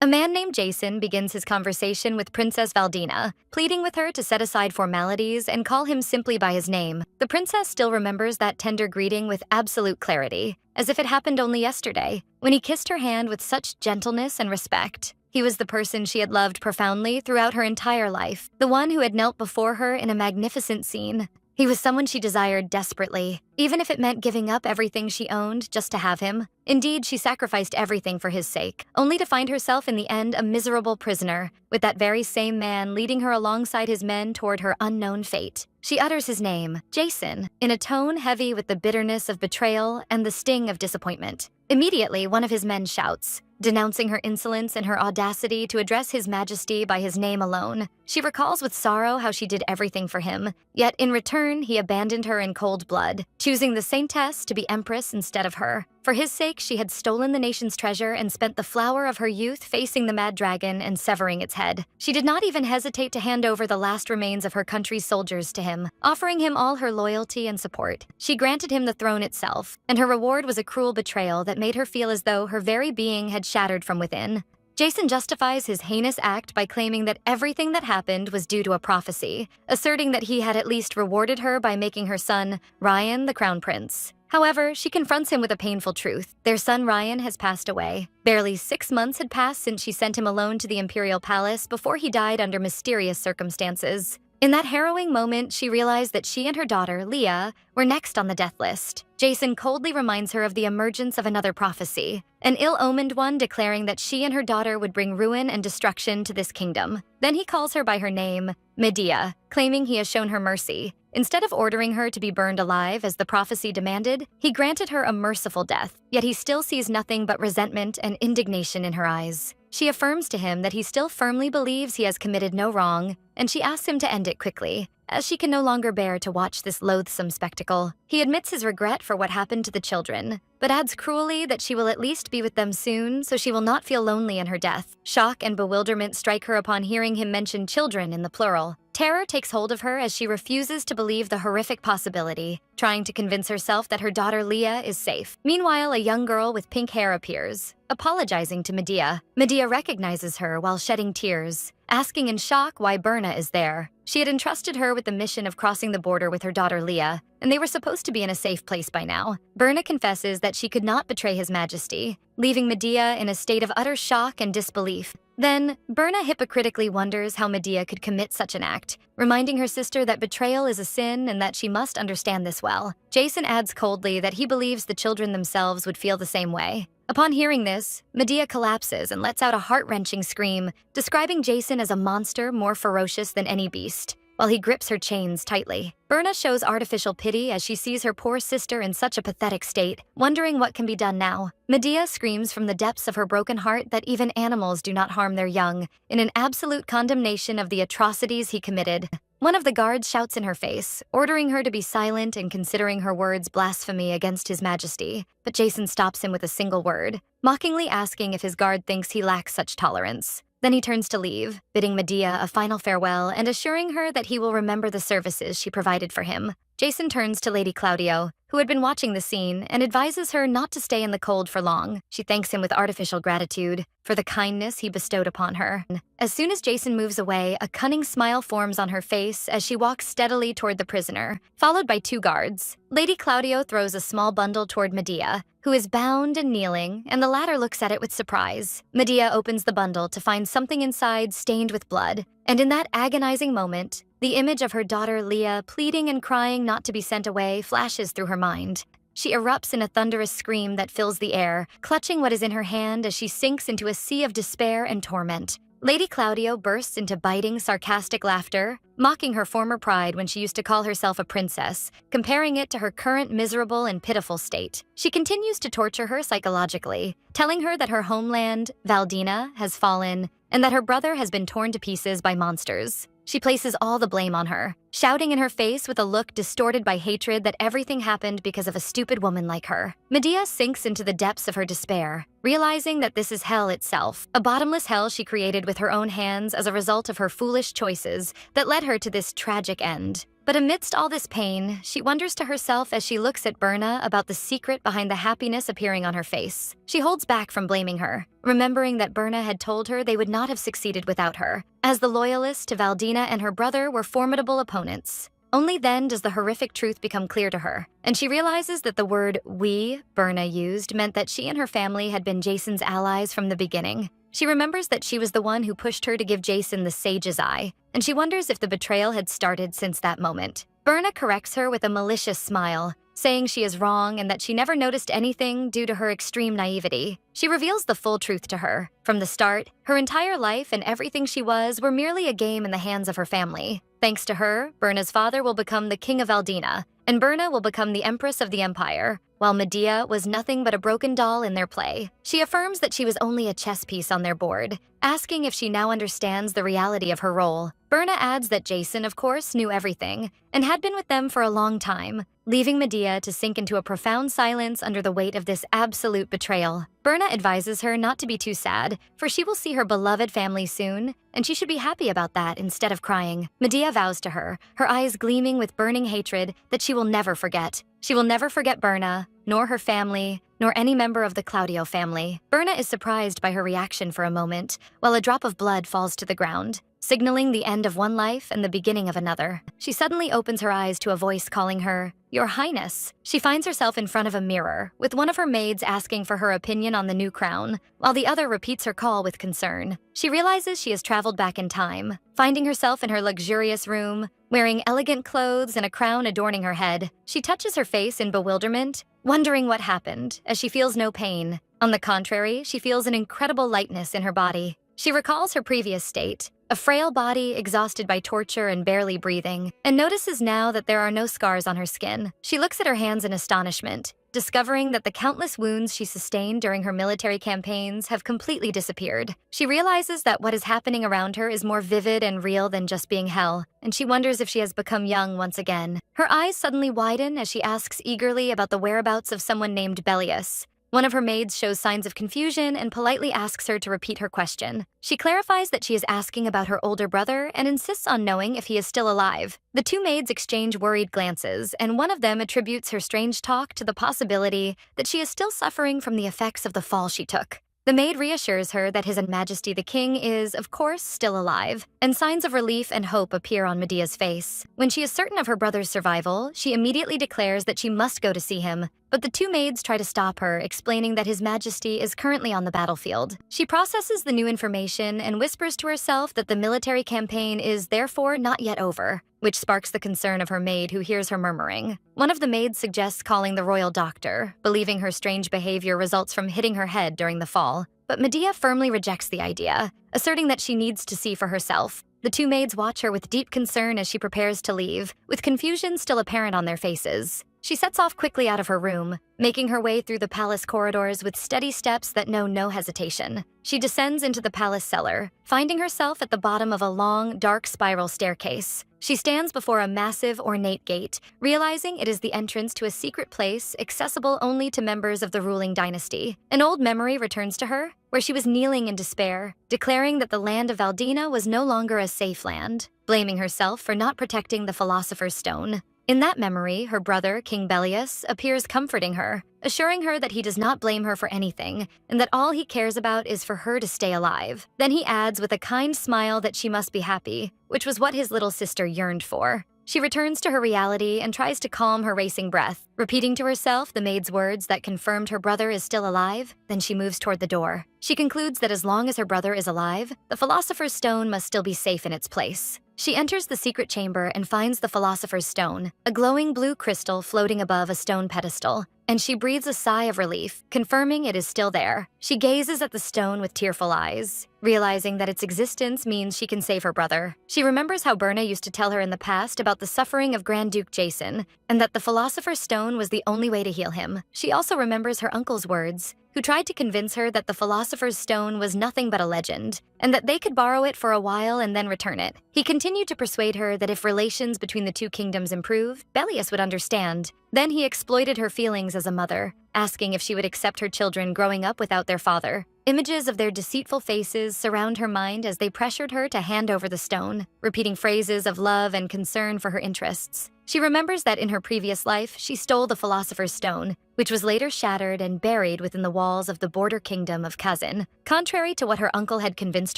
A man named Jason begins his conversation with Princess Valdina, pleading with her to set aside formalities and call him simply by his name. The princess still remembers that tender greeting with absolute clarity, as if it happened only yesterday, when he kissed her hand with such gentleness and respect. He was the person she had loved profoundly throughout her entire life, the one who had knelt before her in a magnificent scene. He was someone she desired desperately, even if it meant giving up everything she owned just to have him. Indeed, she sacrificed everything for his sake, only to find herself in the end a miserable prisoner, with that very same man leading her alongside his men toward her unknown fate. She utters his name, Jason, in a tone heavy with the bitterness of betrayal and the sting of disappointment. Immediately, one of his men shouts, denouncing her insolence and her audacity to address His Majesty by his name alone. She recalls with sorrow how she did everything for him, yet in return he abandoned her in cold blood, choosing the saintess to be empress instead of her. For his sake, she had stolen the nation's treasure and spent the flower of her youth facing the mad dragon and severing its head. She did not even hesitate to hand over the last remains of her country's soldiers to him, offering him all her loyalty and support. She granted him the throne itself, and her reward was a cruel betrayal that made her feel as though her very being had shattered from within. Jason justifies his heinous act by claiming that everything that happened was due to a prophecy, asserting that he had at least rewarded her by making her son, Ryan, the crown prince. However, she confronts him with a painful truth. Their son Ryan has passed away. Barely 6 months had passed since she sent him alone to the imperial palace before he died under mysterious circumstances. In that harrowing moment, she realized that she and her daughter, Leah, were next on the death list. Jason coldly reminds her of the emergence of another prophecy, an ill-omened one declaring that she and her daughter would bring ruin and destruction to this kingdom. Then he calls her by her name, Medea, claiming he has shown her mercy. Instead of ordering her to be burned alive as the prophecy demanded, he granted her a merciful death, yet he still sees nothing but resentment and indignation in her eyes. She affirms to him that he still firmly believes he has committed no wrong, and she asks him to end it quickly, as she can no longer bear to watch this loathsome spectacle. He admits his regret for what happened to the children, but adds cruelly that she will at least be with them soon so she will not feel lonely in her death. Shock and bewilderment strike her upon hearing him mention children in the plural. Terror takes hold of her as she refuses to believe the horrific possibility, trying to convince herself that her daughter Leah is safe. Meanwhile, a young girl with pink hair appears, apologizing to Medea. Medea recognizes her while shedding tears, asking in shock why Berna is there. She had entrusted her with the mission of crossing the border with her daughter Leah, and they were supposed to be in a safe place by now. Berna confesses that she could not betray His Majesty, leaving Medea in a state of utter shock and disbelief. Then, Berna hypocritically wonders how Medea could commit such an act, reminding her sister that betrayal is a sin and that she must understand this well. Jason adds coldly that he believes the children themselves would feel the same way. Upon hearing this, Medea collapses and lets out a heart-wrenching scream, describing Jason as a monster more ferocious than any beast, while he grips her chains tightly. Berna shows artificial pity as she sees her poor sister in such a pathetic state, wondering what can be done now. Medea screams from the depths of her broken heart that even animals do not harm their young, in an absolute condemnation of the atrocities he committed. One of the guards shouts in her face, ordering her to be silent and considering her words blasphemy against His Majesty, but Jason stops him with a single word, mockingly asking if his guard thinks he lacks such tolerance. Then he turns to leave, bidding Medea a final farewell and assuring her that he will remember the services she provided for him. Jason turns to Lady Claudio, who had been watching the scene, and advises her not to stay in the cold for long. She thanks him with artificial gratitude for the kindness he bestowed upon her. As soon as Jason moves away, a cunning smile forms on her face as she walks steadily toward the prisoner, followed by 2 guards. Lady Claudio throws a small bundle toward Medea, who is bound and kneeling, and the latter looks at it with surprise. Medea opens the bundle to find something inside stained with blood, and in that agonizing moment, the image of her daughter Leah pleading and crying not to be sent away flashes through her mind. She erupts in a thunderous scream that fills the air, clutching what is in her hand as she sinks into a sea of despair and torment. Lady Claudio bursts into biting, sarcastic laughter, mocking her former pride when she used to call herself a princess, comparing it to her current miserable and pitiful state. She continues to torture her psychologically, telling her that her homeland, Valdina, has fallen, and that her brother has been torn to pieces by monsters. She places all the blame on her, shouting in her face with a look distorted by hatred that everything happened because of a stupid woman like her. Medea sinks into the depths of her despair, realizing that this is hell itself, a bottomless hell she created with her own hands as a result of her foolish choices that led her to this tragic end. But amidst all this pain, she wonders to herself as she looks at Berna about the secret behind the happiness appearing on her face. She holds back from blaming her, remembering that Berna had told her they would not have succeeded without her, as the loyalists to Valdina and her brother were formidable opponents. Only then does the horrific truth become clear to her, and she realizes that the word "we" Berna used meant that she and her family had been Jason's allies from the beginning. She remembers that she was the one who pushed her to give Jason the sage's eye, and she wonders if the betrayal had started since that moment. Berna corrects her with a malicious smile, saying she is wrong and that she never noticed anything due to her extreme naivety. She reveals the full truth to her. From the start, her entire life and everything she was were merely a game in the hands of her family. Thanks to her, Berna's father will become the king of Valdina, and Berna will become the empress of the empire, while Medea was nothing but a broken doll in their play. She affirms that she was only a chess piece on their board, asking if she now understands the reality of her role. Berna adds that Jason, of course, knew everything, and had been with them for a long time, leaving Medea to sink into a profound silence under the weight of this absolute betrayal. Berna advises her not to be too sad, for she will see her beloved family soon, and she should be happy about that instead of crying. Medea vows to her, her eyes gleaming with burning hatred, that she will never forget. She will never forget Berna, nor her family, nor any member of the Claudio family. Berna is surprised by her reaction for a moment, while a drop of blood falls to the ground, signaling the end of one life and the beginning of another. She suddenly opens her eyes to a voice calling her, "Your Highness." She finds herself in front of a mirror, with one of her maids asking for her opinion on the new crown, while the other repeats her call with concern. She realizes she has traveled back in time, finding herself in her luxurious room, wearing elegant clothes and a crown adorning her head. She touches her face in bewilderment, wondering what happened, as she feels no pain. On the contrary, she feels an incredible lightness in her body. She recalls her previous state, a frail body exhausted by torture and barely breathing, and notices now that there are no scars on her skin. She looks at her hands in astonishment, discovering that the countless wounds she sustained during her military campaigns have completely disappeared. She realizes that what is happening around her is more vivid and real than just being hell, and she wonders if she has become young once again. Her eyes suddenly widen as she asks eagerly about the whereabouts of someone named Belius. One of her maids shows signs of confusion and politely asks her to repeat her question. She clarifies that she is asking about her older brother and insists on knowing if he is still alive. The two maids exchange worried glances, and one of them attributes her strange talk to the possibility that she is still suffering from the effects of the fall she took. The maid reassures her that His Majesty the King is, of course, still alive, and signs of relief and hope appear on Medea's face. When she is certain of her brother's survival, she immediately declares that she must go to see him, but the two maids try to stop her, explaining that His Majesty is currently on the battlefield. She processes the new information and whispers to herself that the military campaign is therefore not yet over, which sparks the concern of her maid, who hears her murmuring. One of the maids suggests calling the royal doctor, believing her strange behavior results from hitting her head during the fall. But Medea firmly rejects the idea, asserting that she needs to see for herself. The two maids watch her with deep concern as she prepares to leave, with confusion still apparent on their faces. She sets off quickly out of her room, making her way through the palace corridors with steady steps that know no hesitation. She descends into the palace cellar, finding herself at the bottom of a long, dark spiral staircase. She stands before a massive, ornate gate, realizing it is the entrance to a secret place accessible only to members of the ruling dynasty. An old memory returns to her, where she was kneeling in despair, declaring that the land of Valdina was no longer a safe land, blaming herself for not protecting the Philosopher's Stone. In that memory, her brother, King Belius, appears comforting her, assuring her that he does not blame her for anything, and that all he cares about is for her to stay alive. Then he adds with a kind smile that she must be happy, which was what his little sister yearned for. She returns to her reality and tries to calm her racing breath, repeating to herself the maid's words that confirmed her brother is still alive. Then she moves toward the door. She concludes that as long as her brother is alive, the Philosopher's Stone must still be safe in its place. She enters the secret chamber and finds the Philosopher's Stone, a glowing blue crystal floating above a stone pedestal, and she breathes a sigh of relief, confirming it is still there. She gazes at the stone with tearful eyes, realizing that its existence means she can save her brother. She remembers how Berna used to tell her in the past about the suffering of Grand Duke Jason, and that the Philosopher's Stone was the only way to heal him. She also remembers her uncle's words, who tried to convince her that the Philosopher's Stone was nothing but a legend, and that they could borrow it for a while and then return it. He continued to persuade her that if relations between the two kingdoms improved, Belius would understand. Then he exploited her feelings as a mother, asking if she would accept her children growing up without their father. Images of their deceitful faces surround her mind as they pressured her to hand over the stone, repeating phrases of love and concern for her interests. She remembers that in her previous life, she stole the Philosopher's Stone, which was later shattered and buried within the walls of the border kingdom of Kazan. Contrary to what her uncle had convinced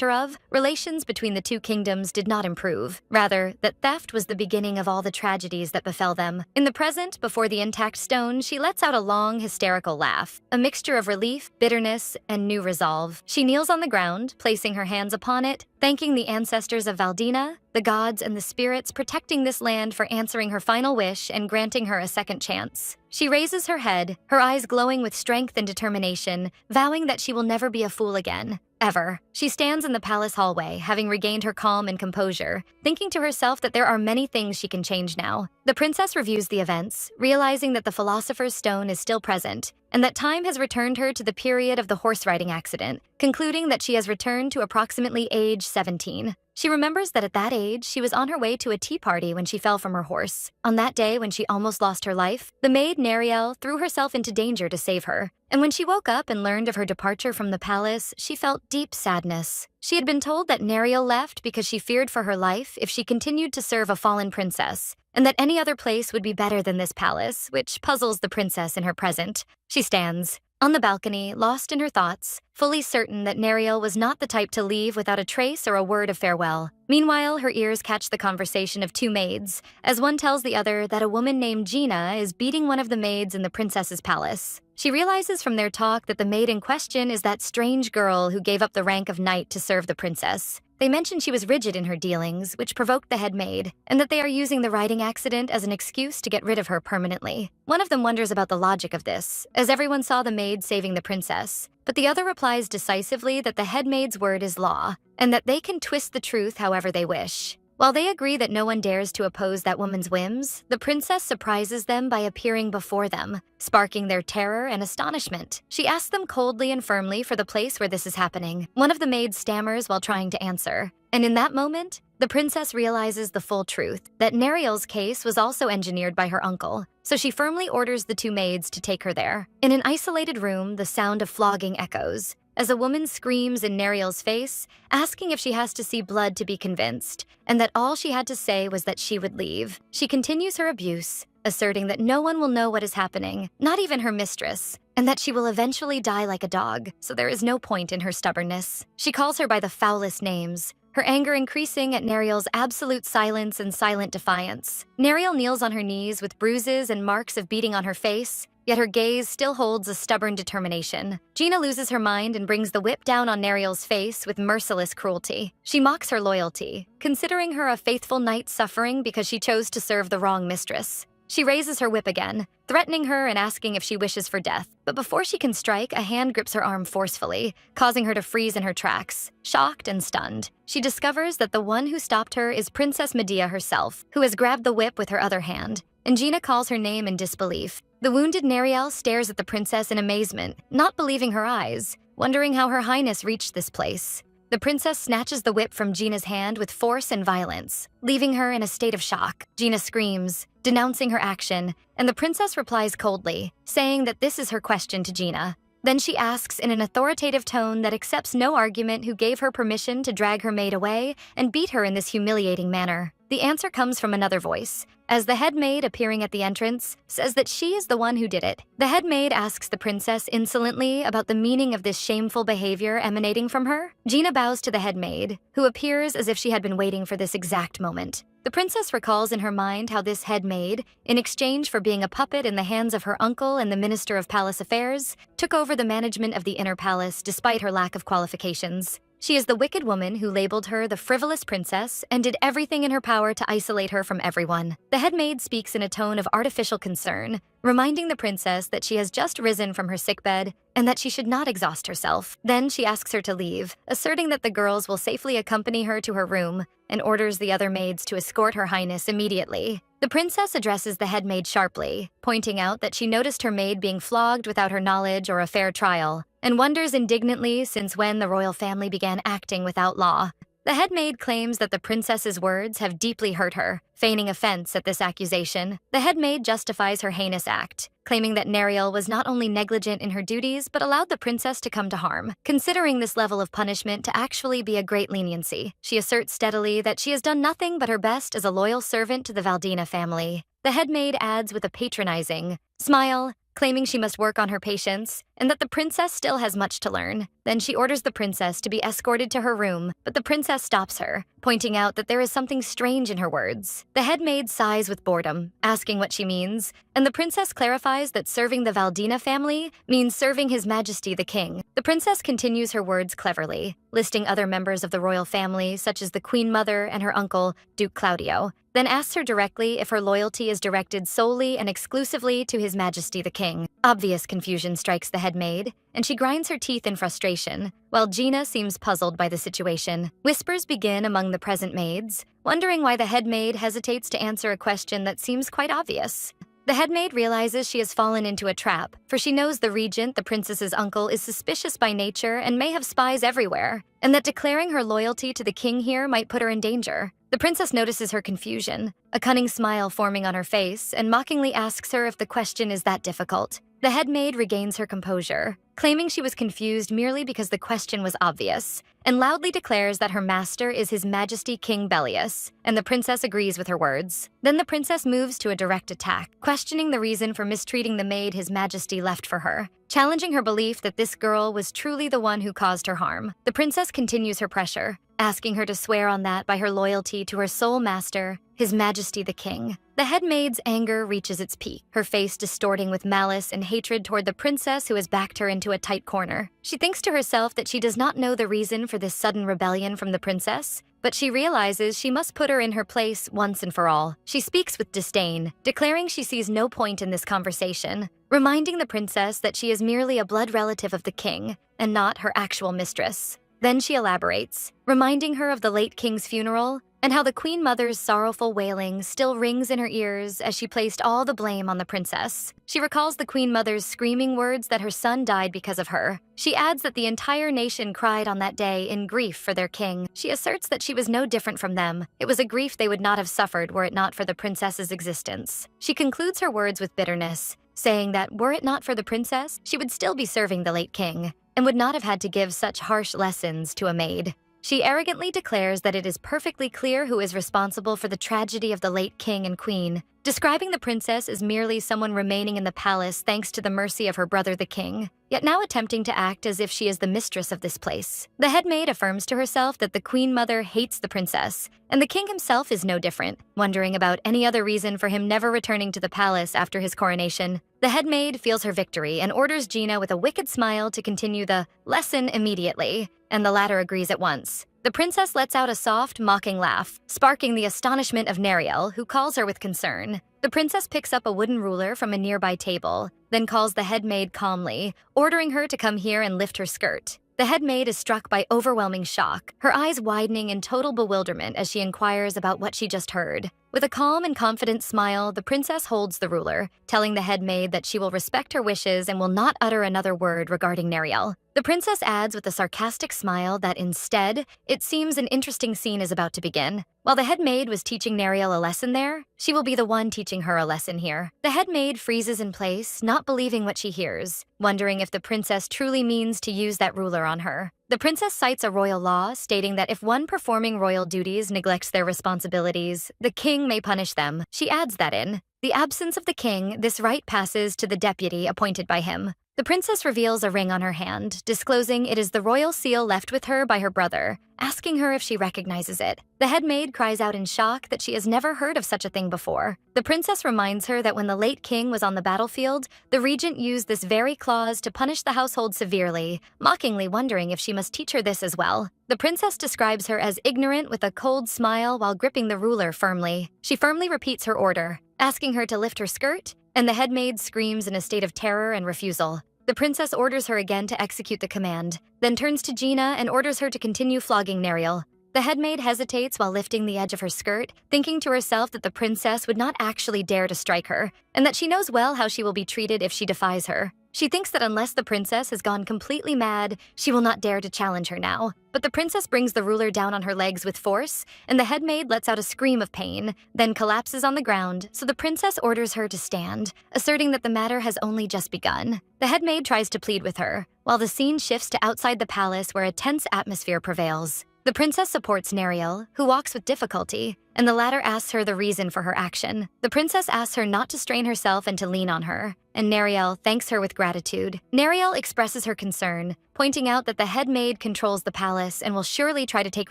her of, relations between the two kingdoms did not improve. Rather, that theft was the beginning of all the tragedies that befell them. In the present, before the intact stone, she lets out a long, hysterical laugh, a mixture of relief, bitterness, and new resolve. She kneels on the ground, placing her hands upon it, thanking the ancestors of Valdina, the gods and the spirits protecting this land for answering her final wish and granting her a second chance. She raises her head, her eyes glowing with strength and determination, vowing that she will never be a fool again. Ever. She stands in the palace hallway, having regained her calm and composure, thinking to herself that there are many things she can change now. The princess reviews the events, realizing that the Philosopher's Stone is still present, and that time has returned her to the period of the horse riding accident, concluding that she has returned to approximately age 17. She remembers that at that age, she was on her way to a tea party when she fell from her horse. On that day when she almost lost her life, the maid Nariel threw herself into danger to save her. And when she woke up and learned of her departure from the palace, she felt deep sadness. She had been told that Nariel left because she feared for her life if she continued to serve a fallen princess, and that any other place would be better than this palace, which puzzles the princess in her present. She stands on the balcony, lost in her thoughts, fully certain that Nariel was not the type to leave without a trace or a word of farewell. Meanwhile, her ears catch the conversation of two maids, as one tells the other that a woman named Gina is beating one of the maids in the princess's palace. She realizes from their talk that the maid in question is that strange girl who gave up the rank of knight to serve the princess. They mention she was rigid in her dealings, which provoked the head maid, and that they are using the riding accident as an excuse to get rid of her permanently. One of them wonders about the logic of this, as everyone saw the maid saving the princess, but the other replies decisively that the head maid's word is law, and that they can twist the truth however they wish. While they agree that no one dares to oppose that woman's whims, the princess surprises them by appearing before them, sparking their terror and astonishment. She asks them coldly and firmly for the place where this is happening. One of the maids stammers while trying to answer, and in that moment, the princess realizes the full truth, that Nariel's case was also engineered by her uncle, so she firmly orders the two maids to take her there. In an isolated room, the sound of flogging echoes, as a woman screams in Nariel's face, asking if she has to see blood to be convinced, and that all she had to say was that she would leave. She continues her abuse, asserting that no one will know what is happening, not even her mistress, and that she will eventually die like a dog, so there is no point in her stubbornness. She calls her by the foulest names, her anger increasing at Nariel's absolute silence and silent defiance. Nariel kneels on her knees with bruises and marks of beating on her face, yet her gaze still holds a stubborn determination. Gina loses her mind and brings the whip down on Nariel's face with merciless cruelty. She mocks her loyalty, considering her a faithful knight suffering because she chose to serve the wrong mistress. She raises her whip again, threatening her and asking if she wishes for death. But before she can strike, a hand grips her arm forcefully, causing her to freeze in her tracks. Shocked and stunned, she discovers that the one who stopped her is Princess Medea herself, who has grabbed the whip with her other hand, and Gina calls her name in disbelief. The wounded Nariel stares at the princess in amazement, not believing her eyes, wondering how her highness reached this place. The princess snatches the whip from Gina's hand with force and violence, leaving her in a state of shock. Gina screams, denouncing her action, and the princess replies coldly, saying that this is her question to Gina. Then she asks in an authoritative tone that accepts no argument who gave her permission to drag her maid away and beat her in this humiliating manner. The answer comes from another voice, as the head maid appearing at the entrance says that she is the one who did it. The head maid asks the princess insolently about the meaning of this shameful behavior emanating from her. Gina bows to the head maid, who appears as if she had been waiting for this exact moment. The princess recalls in her mind how this head maid, in exchange for being a puppet in the hands of her uncle and the Minister of Palace Affairs, took over the management of the inner palace despite her lack of qualifications. She is the wicked woman who labeled her the frivolous princess and did everything in her power to isolate her from everyone. The head maid speaks in a tone of artificial concern, reminding the princess that she has just risen from her sickbed and that she should not exhaust herself. Then she asks her to leave, asserting that the girls will safely accompany her to her room, and orders the other maids to escort her highness immediately. The princess addresses the head maid sharply, pointing out that she noticed her maid being flogged without her knowledge or a fair trial, and wonders indignantly since when the royal family began acting without law. The head maid claims that the princess's words have deeply hurt her, feigning offense at this accusation. The head maid justifies her heinous act, claiming that Neriel was not only negligent in her duties but allowed the princess to come to harm, considering this level of punishment to actually be a great leniency. She asserts steadily that she has done nothing but her best as a loyal servant to the Valdina family. The head maid adds with a patronizing smile, claiming she must work on her patience and that the princess still has much to learn. Then she orders the princess to be escorted to her room, but the princess stops her, pointing out that there is something strange in her words. The head maid sighs with boredom, asking what she means, and the princess clarifies that serving the Valdina family means serving His Majesty the King. The princess continues her words cleverly, listing other members of the royal family, such as the Queen Mother and her uncle, Duke Claudio, then asks her directly if her loyalty is directed solely and exclusively to His Majesty the King. Obvious confusion strikes the head maid, and she grinds her teeth in frustration, while Gina seems puzzled by the situation. Whispers begin among the present maids, wondering why the head maid hesitates to answer a question that seems quite obvious. The head maid realizes she has fallen into a trap, for she knows the regent, the princess's uncle, is suspicious by nature and may have spies everywhere, and that declaring her loyalty to the king here might put her in danger. The princess notices her confusion, a cunning smile forming on her face, and mockingly asks her if the question is that difficult. The head maid regains her composure, claiming she was confused merely because the question was obvious, and loudly declares that her master is His Majesty King Bellius, and the princess agrees with her words. Then the princess moves to a direct attack, questioning the reason for mistreating the maid His Majesty left for her, challenging her belief that this girl was truly the one who caused her harm. The princess continues her pressure, asking her to swear on that by her loyalty to her sole master, His Majesty the King. The head maid's anger reaches its peak, her face distorting with malice and hatred toward the princess who has backed her into a tight corner. She thinks to herself that she does not know the reason for this sudden rebellion from the princess, but she realizes she must put her in her place once and for all. She speaks with disdain, declaring she sees no point in this conversation, reminding the princess that she is merely a blood relative of the king and not her actual mistress. Then she elaborates, reminding her of the late king's funeral and how the Queen Mother's sorrowful wailing still rings in her ears as she placed all the blame on the princess. She recalls the Queen Mother's screaming words that her son died because of her. She adds that the entire nation cried on that day in grief for their king. She asserts that she was no different from them. It was a grief they would not have suffered were it not for the princess's existence. She concludes her words with bitterness, saying that were it not for the princess, she would still be serving the late king and would not have had to give such harsh lessons to a maid. She arrogantly declares that it is perfectly clear who is responsible for the tragedy of the late king and queen, describing the princess as merely someone remaining in the palace thanks to the mercy of her brother the king, yet now attempting to act as if she is the mistress of this place. The head maid affirms to herself that the Queen Mother hates the princess, and the king himself is no different, wondering about any other reason for him never returning to the palace after his coronation. The head maid feels her victory and orders Gina with a wicked smile to continue the lesson immediately, and the latter agrees at once. The princess lets out a soft, mocking laugh, sparking the astonishment of Neriel, who calls her with concern. The princess picks up a wooden ruler from a nearby table, then calls the head maid calmly, ordering her to come here and lift her skirt. The head maid is struck by overwhelming shock, her eyes widening in total bewilderment as she inquires about what she just heard. With a calm and confident smile, the princess holds the ruler, telling the head maid that she will respect her wishes and will not utter another word regarding Neriel. The princess adds with a sarcastic smile that instead, it seems an interesting scene is about to begin. While the head maid was teaching Neriel a lesson there, she will be the one teaching her a lesson here. The head maid freezes in place, not believing what she hears, wondering if the princess truly means to use that ruler on her. The princess cites a royal law stating that if one performing royal duties neglects their responsibilities, the king may punish them. She adds that in the absence of the king, this right passes to the deputy appointed by him. The princess reveals a ring on her hand, disclosing it is the royal seal left with her by her brother, asking her if she recognizes it. The head maid cries out in shock that she has never heard of such a thing before. The princess reminds her that when the late king was on the battlefield, the regent used this very clause to punish the household severely, mockingly wondering if she must teach her this as well. The princess describes her as ignorant with a cold smile while gripping the ruler firmly. She firmly repeats her order, asking her to lift her skirt, and the head maid screams in a state of terror and refusal. The princess orders her again to execute the command, then turns to Gina and orders her to continue flogging Neriel. The headmaid hesitates while lifting the edge of her skirt, thinking to herself that the princess would not actually dare to strike her, and that she knows well how she will be treated if she defies her. She thinks that unless the princess has gone completely mad, she will not dare to challenge her now. But the princess brings the ruler down on her legs with force, and the headmaid lets out a scream of pain, then collapses on the ground, so the princess orders her to stand, asserting that the matter has only just begun. The headmaid tries to plead with her, while the scene shifts to outside the palace where a tense atmosphere prevails. The princess supports Nariel, who walks with difficulty, and the latter asks her the reason for her action. The princess asks her not to strain herself and to lean on her, and Nariel thanks her with gratitude. Nariel expresses her concern, pointing out that the headmaid controls the palace and will surely try to take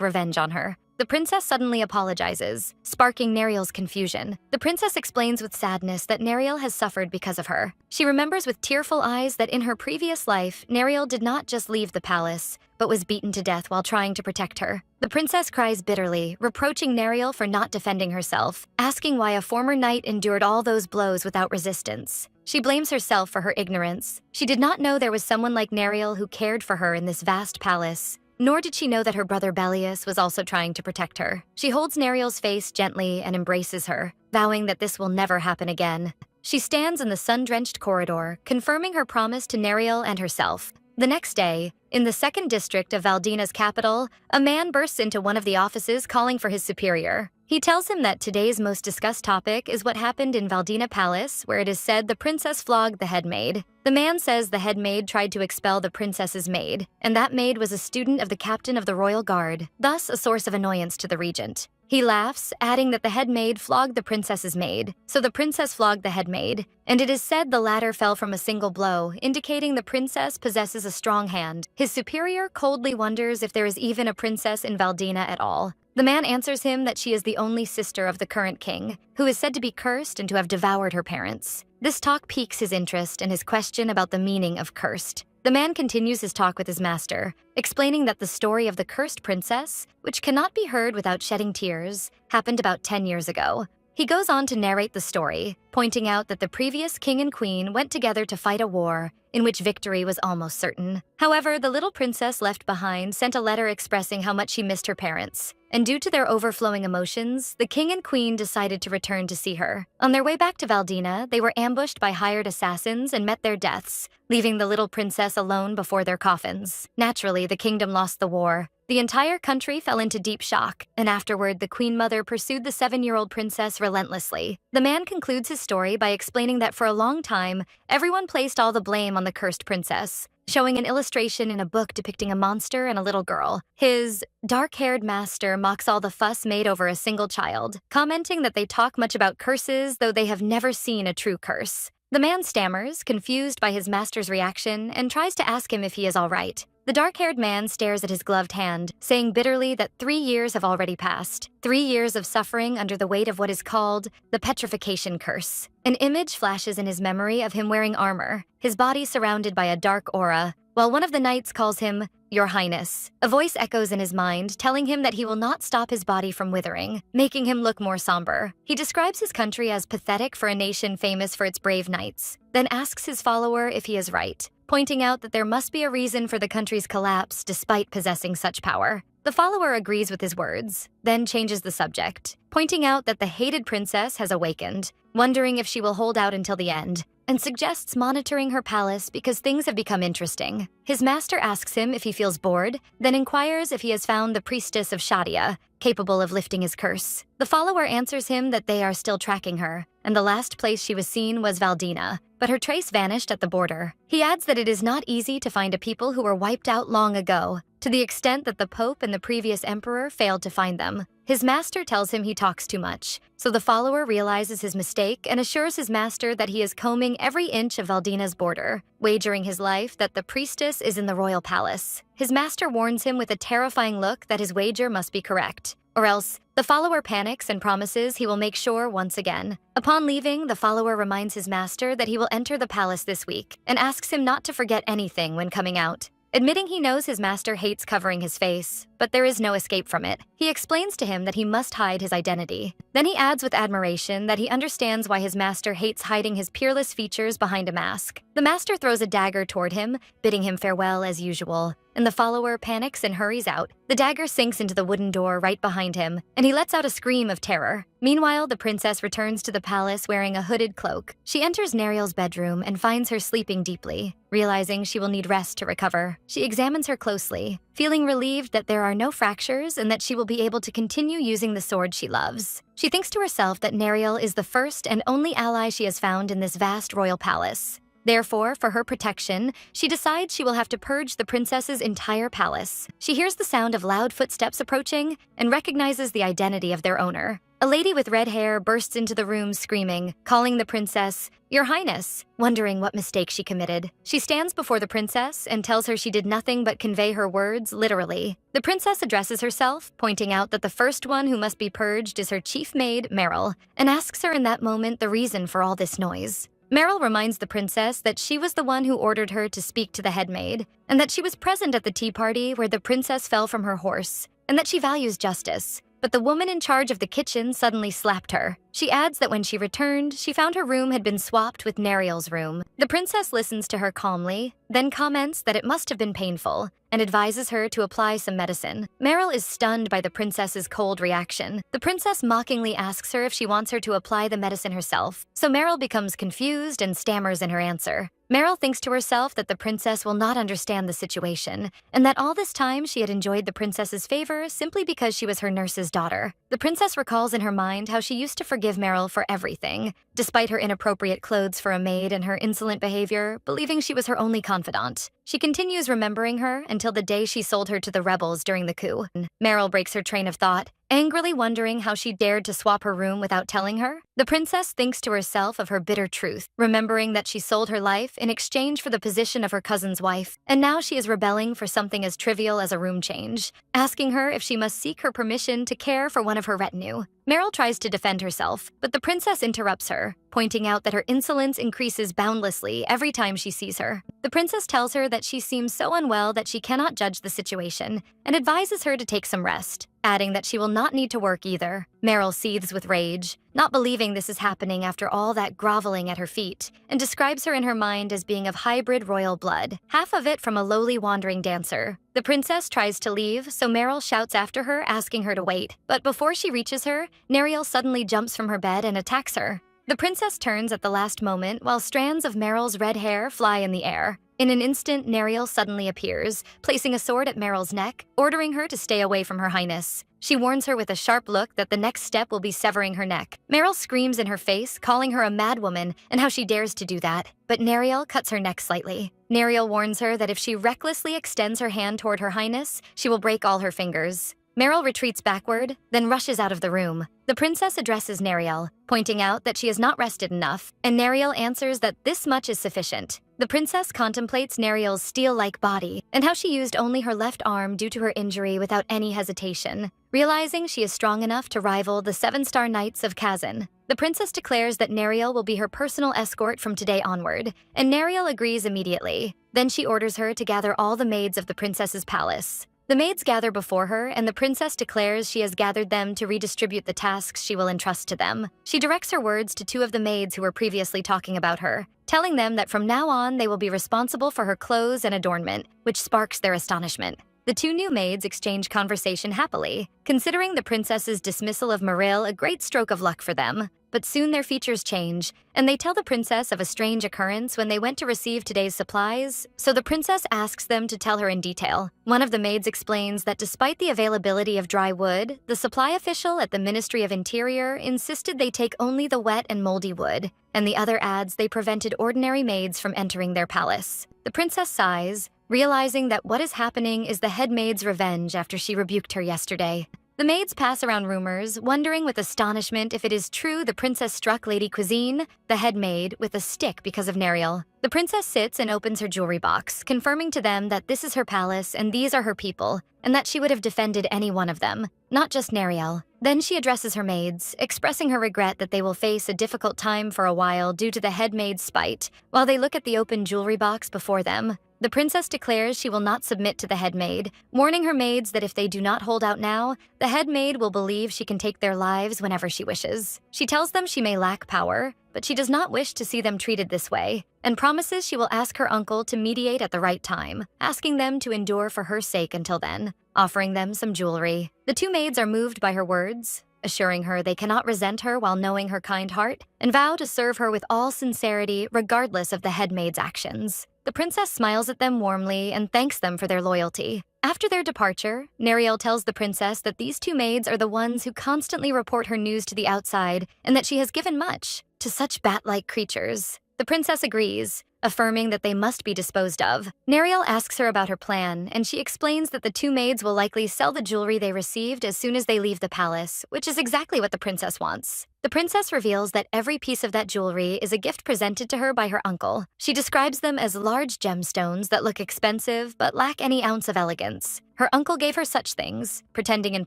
revenge on her. The princess suddenly apologizes, sparking Nariel's confusion. The princess explains with sadness that Nariel has suffered because of her. She remembers with tearful eyes that in her previous life, Nariel did not just leave the palace, but was beaten to death while trying to protect her. The princess cries bitterly, reproaching Nariel for not defending herself, asking why a former knight endured all those blows without resistance. She blames herself for her ignorance. She did not know there was someone like Nariel who cared for her in this vast palace. Nor did she know that her brother Bellius was also trying to protect her. She holds Nariel's face gently and embraces her, vowing that this will never happen again. She stands in the sun-drenched corridor, confirming her promise to Nariel and herself. The next day, in the 2nd district of Valdina's capital, a man bursts into one of the offices calling for his superior. He tells him that today's most discussed topic is what happened in Valdina Palace, where it is said the princess flogged the headmaid. The man says the headmaid tried to expel the princess's maid, and that maid was a student of the captain of the royal guard, thus a source of annoyance to the regent. He laughs, adding that the headmaid flogged the princess's maid, so the princess flogged the headmaid, and it is said the latter fell from a single blow, indicating the princess possesses a strong hand. His superior coldly wonders if there is even a princess in Valdina at all. The man answers him that she is the only sister of the current king, who is said to be cursed and to have devoured her parents. This talk piques his interest and his question about the meaning of cursed. The man continues his talk with his master, explaining that the story of the cursed princess, which cannot be heard without shedding tears, happened about 10 years ago. He goes on to narrate the story, pointing out that the previous king and queen went together to fight a war in which victory was almost certain. However, the little princess left behind sent a letter expressing how much she missed her parents, and due to their overflowing emotions, the king and queen decided to return to see her. On their way back to Valdina, they were ambushed by hired assassins and met their deaths, leaving the little princess alone before their coffins. Naturally, the kingdom lost the war. The entire country fell into deep shock, and afterward the queen mother pursued the 7-year-old princess relentlessly. The man concludes his story by explaining that for a long time, everyone placed all the blame on the cursed princess, showing an illustration in a book depicting a monster and a little girl. His dark-haired master mocks all the fuss made over a single child, commenting that they talk much about curses, though they have never seen a true curse. The man stammers, confused by his master's reaction, and tries to ask him if he is all right. The dark-haired man stares at his gloved hand, saying bitterly that 3 years have already passed. 3 years of suffering under the weight of what is called the petrification curse. An image flashes in his memory of him wearing armor, his body surrounded by a dark aura, while one of the knights calls him Your Highness. A voice echoes in his mind, telling him that he will not stop his body from withering, making him look more somber. He describes his country as pathetic for a nation famous for its brave knights, then asks his follower if he is right, pointing out that there must be a reason for the country's collapse despite possessing such power. The follower agrees with his words, then changes the subject, pointing out that the hated princess has awakened, wondering if she will hold out until the end, and suggests monitoring her palace because things have become interesting. His master asks him if he feels bored, then inquires if he has found the priestess of Shadia, capable of lifting his curse. The follower answers him that they are still tracking her, and the last place she was seen was Valdina, but her trace vanished at the border. He adds that it is not easy to find a people who were wiped out long ago, to the extent that the Pope and the previous emperor failed to find them. His master tells him he talks too much, so the follower realizes his mistake and assures his master that he is combing every inch of Valdina's border, wagering his life that the priestess is in the royal palace. His master warns him with a terrifying look that his wager must be correct, or else the follower panics and promises he will make sure once again. Upon leaving, the follower reminds his master that he will enter the palace this week and asks him not to forget anything when coming out. Admitting he knows his master hates covering his face, but there is no escape from it. He explains to him that he must hide his identity. Then he adds with admiration that he understands why his master hates hiding his peerless features behind a mask. The master throws a dagger toward him, bidding him farewell as usual, and the follower panics and hurries out. The dagger sinks into the wooden door right behind him, and he lets out a scream of terror. Meanwhile, the princess returns to the palace wearing a hooded cloak. She enters Nariel's bedroom and finds her sleeping deeply. Realizing she will need rest to recover, she examines her closely, feeling relieved that there are no fractures and that she will be able to continue using the sword she loves. She thinks to herself that Nariel is the first and only ally she has found in this vast royal palace. Therefore, for her protection, she decides she will have to purge the princess's entire palace. She hears the sound of loud footsteps approaching and recognizes the identity of their owner. A lady with red hair bursts into the room screaming, calling the princess, "Your Highness," wondering what mistake she committed. She stands before the princess and tells her she did nothing but convey her words literally. The princess addresses herself, pointing out that the first one who must be purged is her chief maid, Meryl, and asks her in that moment the reason for all this noise. Meryl reminds the princess that she was the one who ordered her to speak to the head maid, and that she was present at the tea party where the princess fell from her horse, and that she values justice. But the woman in charge of the kitchen suddenly slapped her. She adds that when she returned, she found her room had been swapped with Nariel's room. The princess listens to her calmly, then comments that it must have been painful, and advises her to apply some medicine. Meryl is stunned by the princess's cold reaction. The princess mockingly asks her if she wants her to apply the medicine herself, so Meryl becomes confused and stammers in her answer. Meryl thinks to herself that the princess will not understand the situation, and that all this time she had enjoyed the princess's favor simply because she was her nurse's daughter. The princess recalls in her mind how she used to forgive Meryl for everything, despite her inappropriate clothes for a maid and her insolent behavior, believing she was her only confidant. She continues remembering her until the day she sold her to the rebels during the coup. Meryl breaks her train of thought, angrily wondering how she dared to swap her room without telling her. The princess thinks to herself of her bitter truth, remembering that she sold her life in exchange for the position of her cousin's wife, and now she is rebelling for something as trivial as a room change, asking her if she must seek her permission to care for one of her retinue. Meryl tries to defend herself, but the princess interrupts her, pointing out that her insolence increases boundlessly every time she sees her. The princess tells her that she seems so unwell that she cannot judge the situation, and advises her to take some rest, adding that she will not need to work either. Meryl seethes with rage, not believing this is happening after all that groveling at her feet, and describes her in her mind as being of hybrid royal blood, half of it from a lowly wandering dancer. The princess tries to leave, so Meryl shouts after her, asking her to wait. But before she reaches her, Nariel suddenly jumps from her bed and attacks her. The princess turns at the last moment while strands of Meryl's red hair fly in the air. In an instant, Nariel suddenly appears, placing a sword at Meryl's neck, ordering her to stay away from her highness. She warns her with a sharp look that the next step will be severing her neck. Meryl screams in her face, calling her a madwoman and how she dares to do that. But Nariel cuts her neck slightly. Nariel warns her that if she recklessly extends her hand toward her highness, she will break all her fingers. Meryl retreats backward, then rushes out of the room. The princess addresses Nariel, pointing out that she has not rested enough, and Nariel answers that this much is sufficient. The princess contemplates Nariel's steel-like body and how she used only her left arm due to her injury without any hesitation, realizing she is strong enough to rival the 7-star knights of Kazan. The princess declares that Nariel will be her personal escort from today onward, and Nariel agrees immediately. Then she orders her to gather all the maids of the princess's palace. The maids gather before her, and the princess declares she has gathered them to redistribute the tasks she will entrust to them. She directs her words to 2 of the maids who were previously talking about her, telling them that from now on they will be responsible for her clothes and adornment, which sparks their astonishment. The 2 new maids exchange conversation happily, considering the princess's dismissal of Maril a great stroke of luck for them. But soon their features change, and they tell the princess of a strange occurrence when they went to receive today's supplies, so the princess asks them to tell her in detail. One of the maids explains that despite the availability of dry wood, the supply official at the Ministry of Interior insisted they take only the wet and moldy wood, and the other adds they prevented ordinary maids from entering their palace. The princess sighs, realizing that what is happening is the head maid's revenge after she rebuked her yesterday. The maids pass around rumors, wondering with astonishment if it is true the princess struck Lady Cuisine, the head maid, with a stick because of Nariel. The princess sits and opens her jewelry box, confirming to them that this is her palace and these are her people, and that she would have defended any one of them, not just Nariel. Then she addresses her maids, expressing her regret that they will face a difficult time for a while due to the head maid's spite, while they look at the open jewelry box before them. The princess declares she will not submit to the head maid, warning her maids that if they do not hold out now, the head maid will believe she can take their lives whenever she wishes. She tells them she may lack power, but she does not wish to see them treated this way, and promises she will ask her uncle to mediate at the right time, asking them to endure for her sake until then, offering them some jewelry. The two maids are moved by her words, assuring her they cannot resent her while knowing her kind heart, and vow to serve her with all sincerity regardless of the head maid's actions. The princess smiles at them warmly and thanks them for their loyalty. After their departure, Neriel tells the princess that these two maids are the ones who constantly report her news to the outside and that she has given much to such bat-like creatures. The princess agrees, affirming that they must be disposed of. Neriel asks her about her plan, and she explains that the two maids will likely sell the jewelry they received as soon as they leave the palace, which is exactly what the princess wants. The princess reveals that every piece of that jewelry is a gift presented to her by her uncle. She describes them as large gemstones that look expensive but lack any ounce of elegance. Her uncle gave her such things, pretending in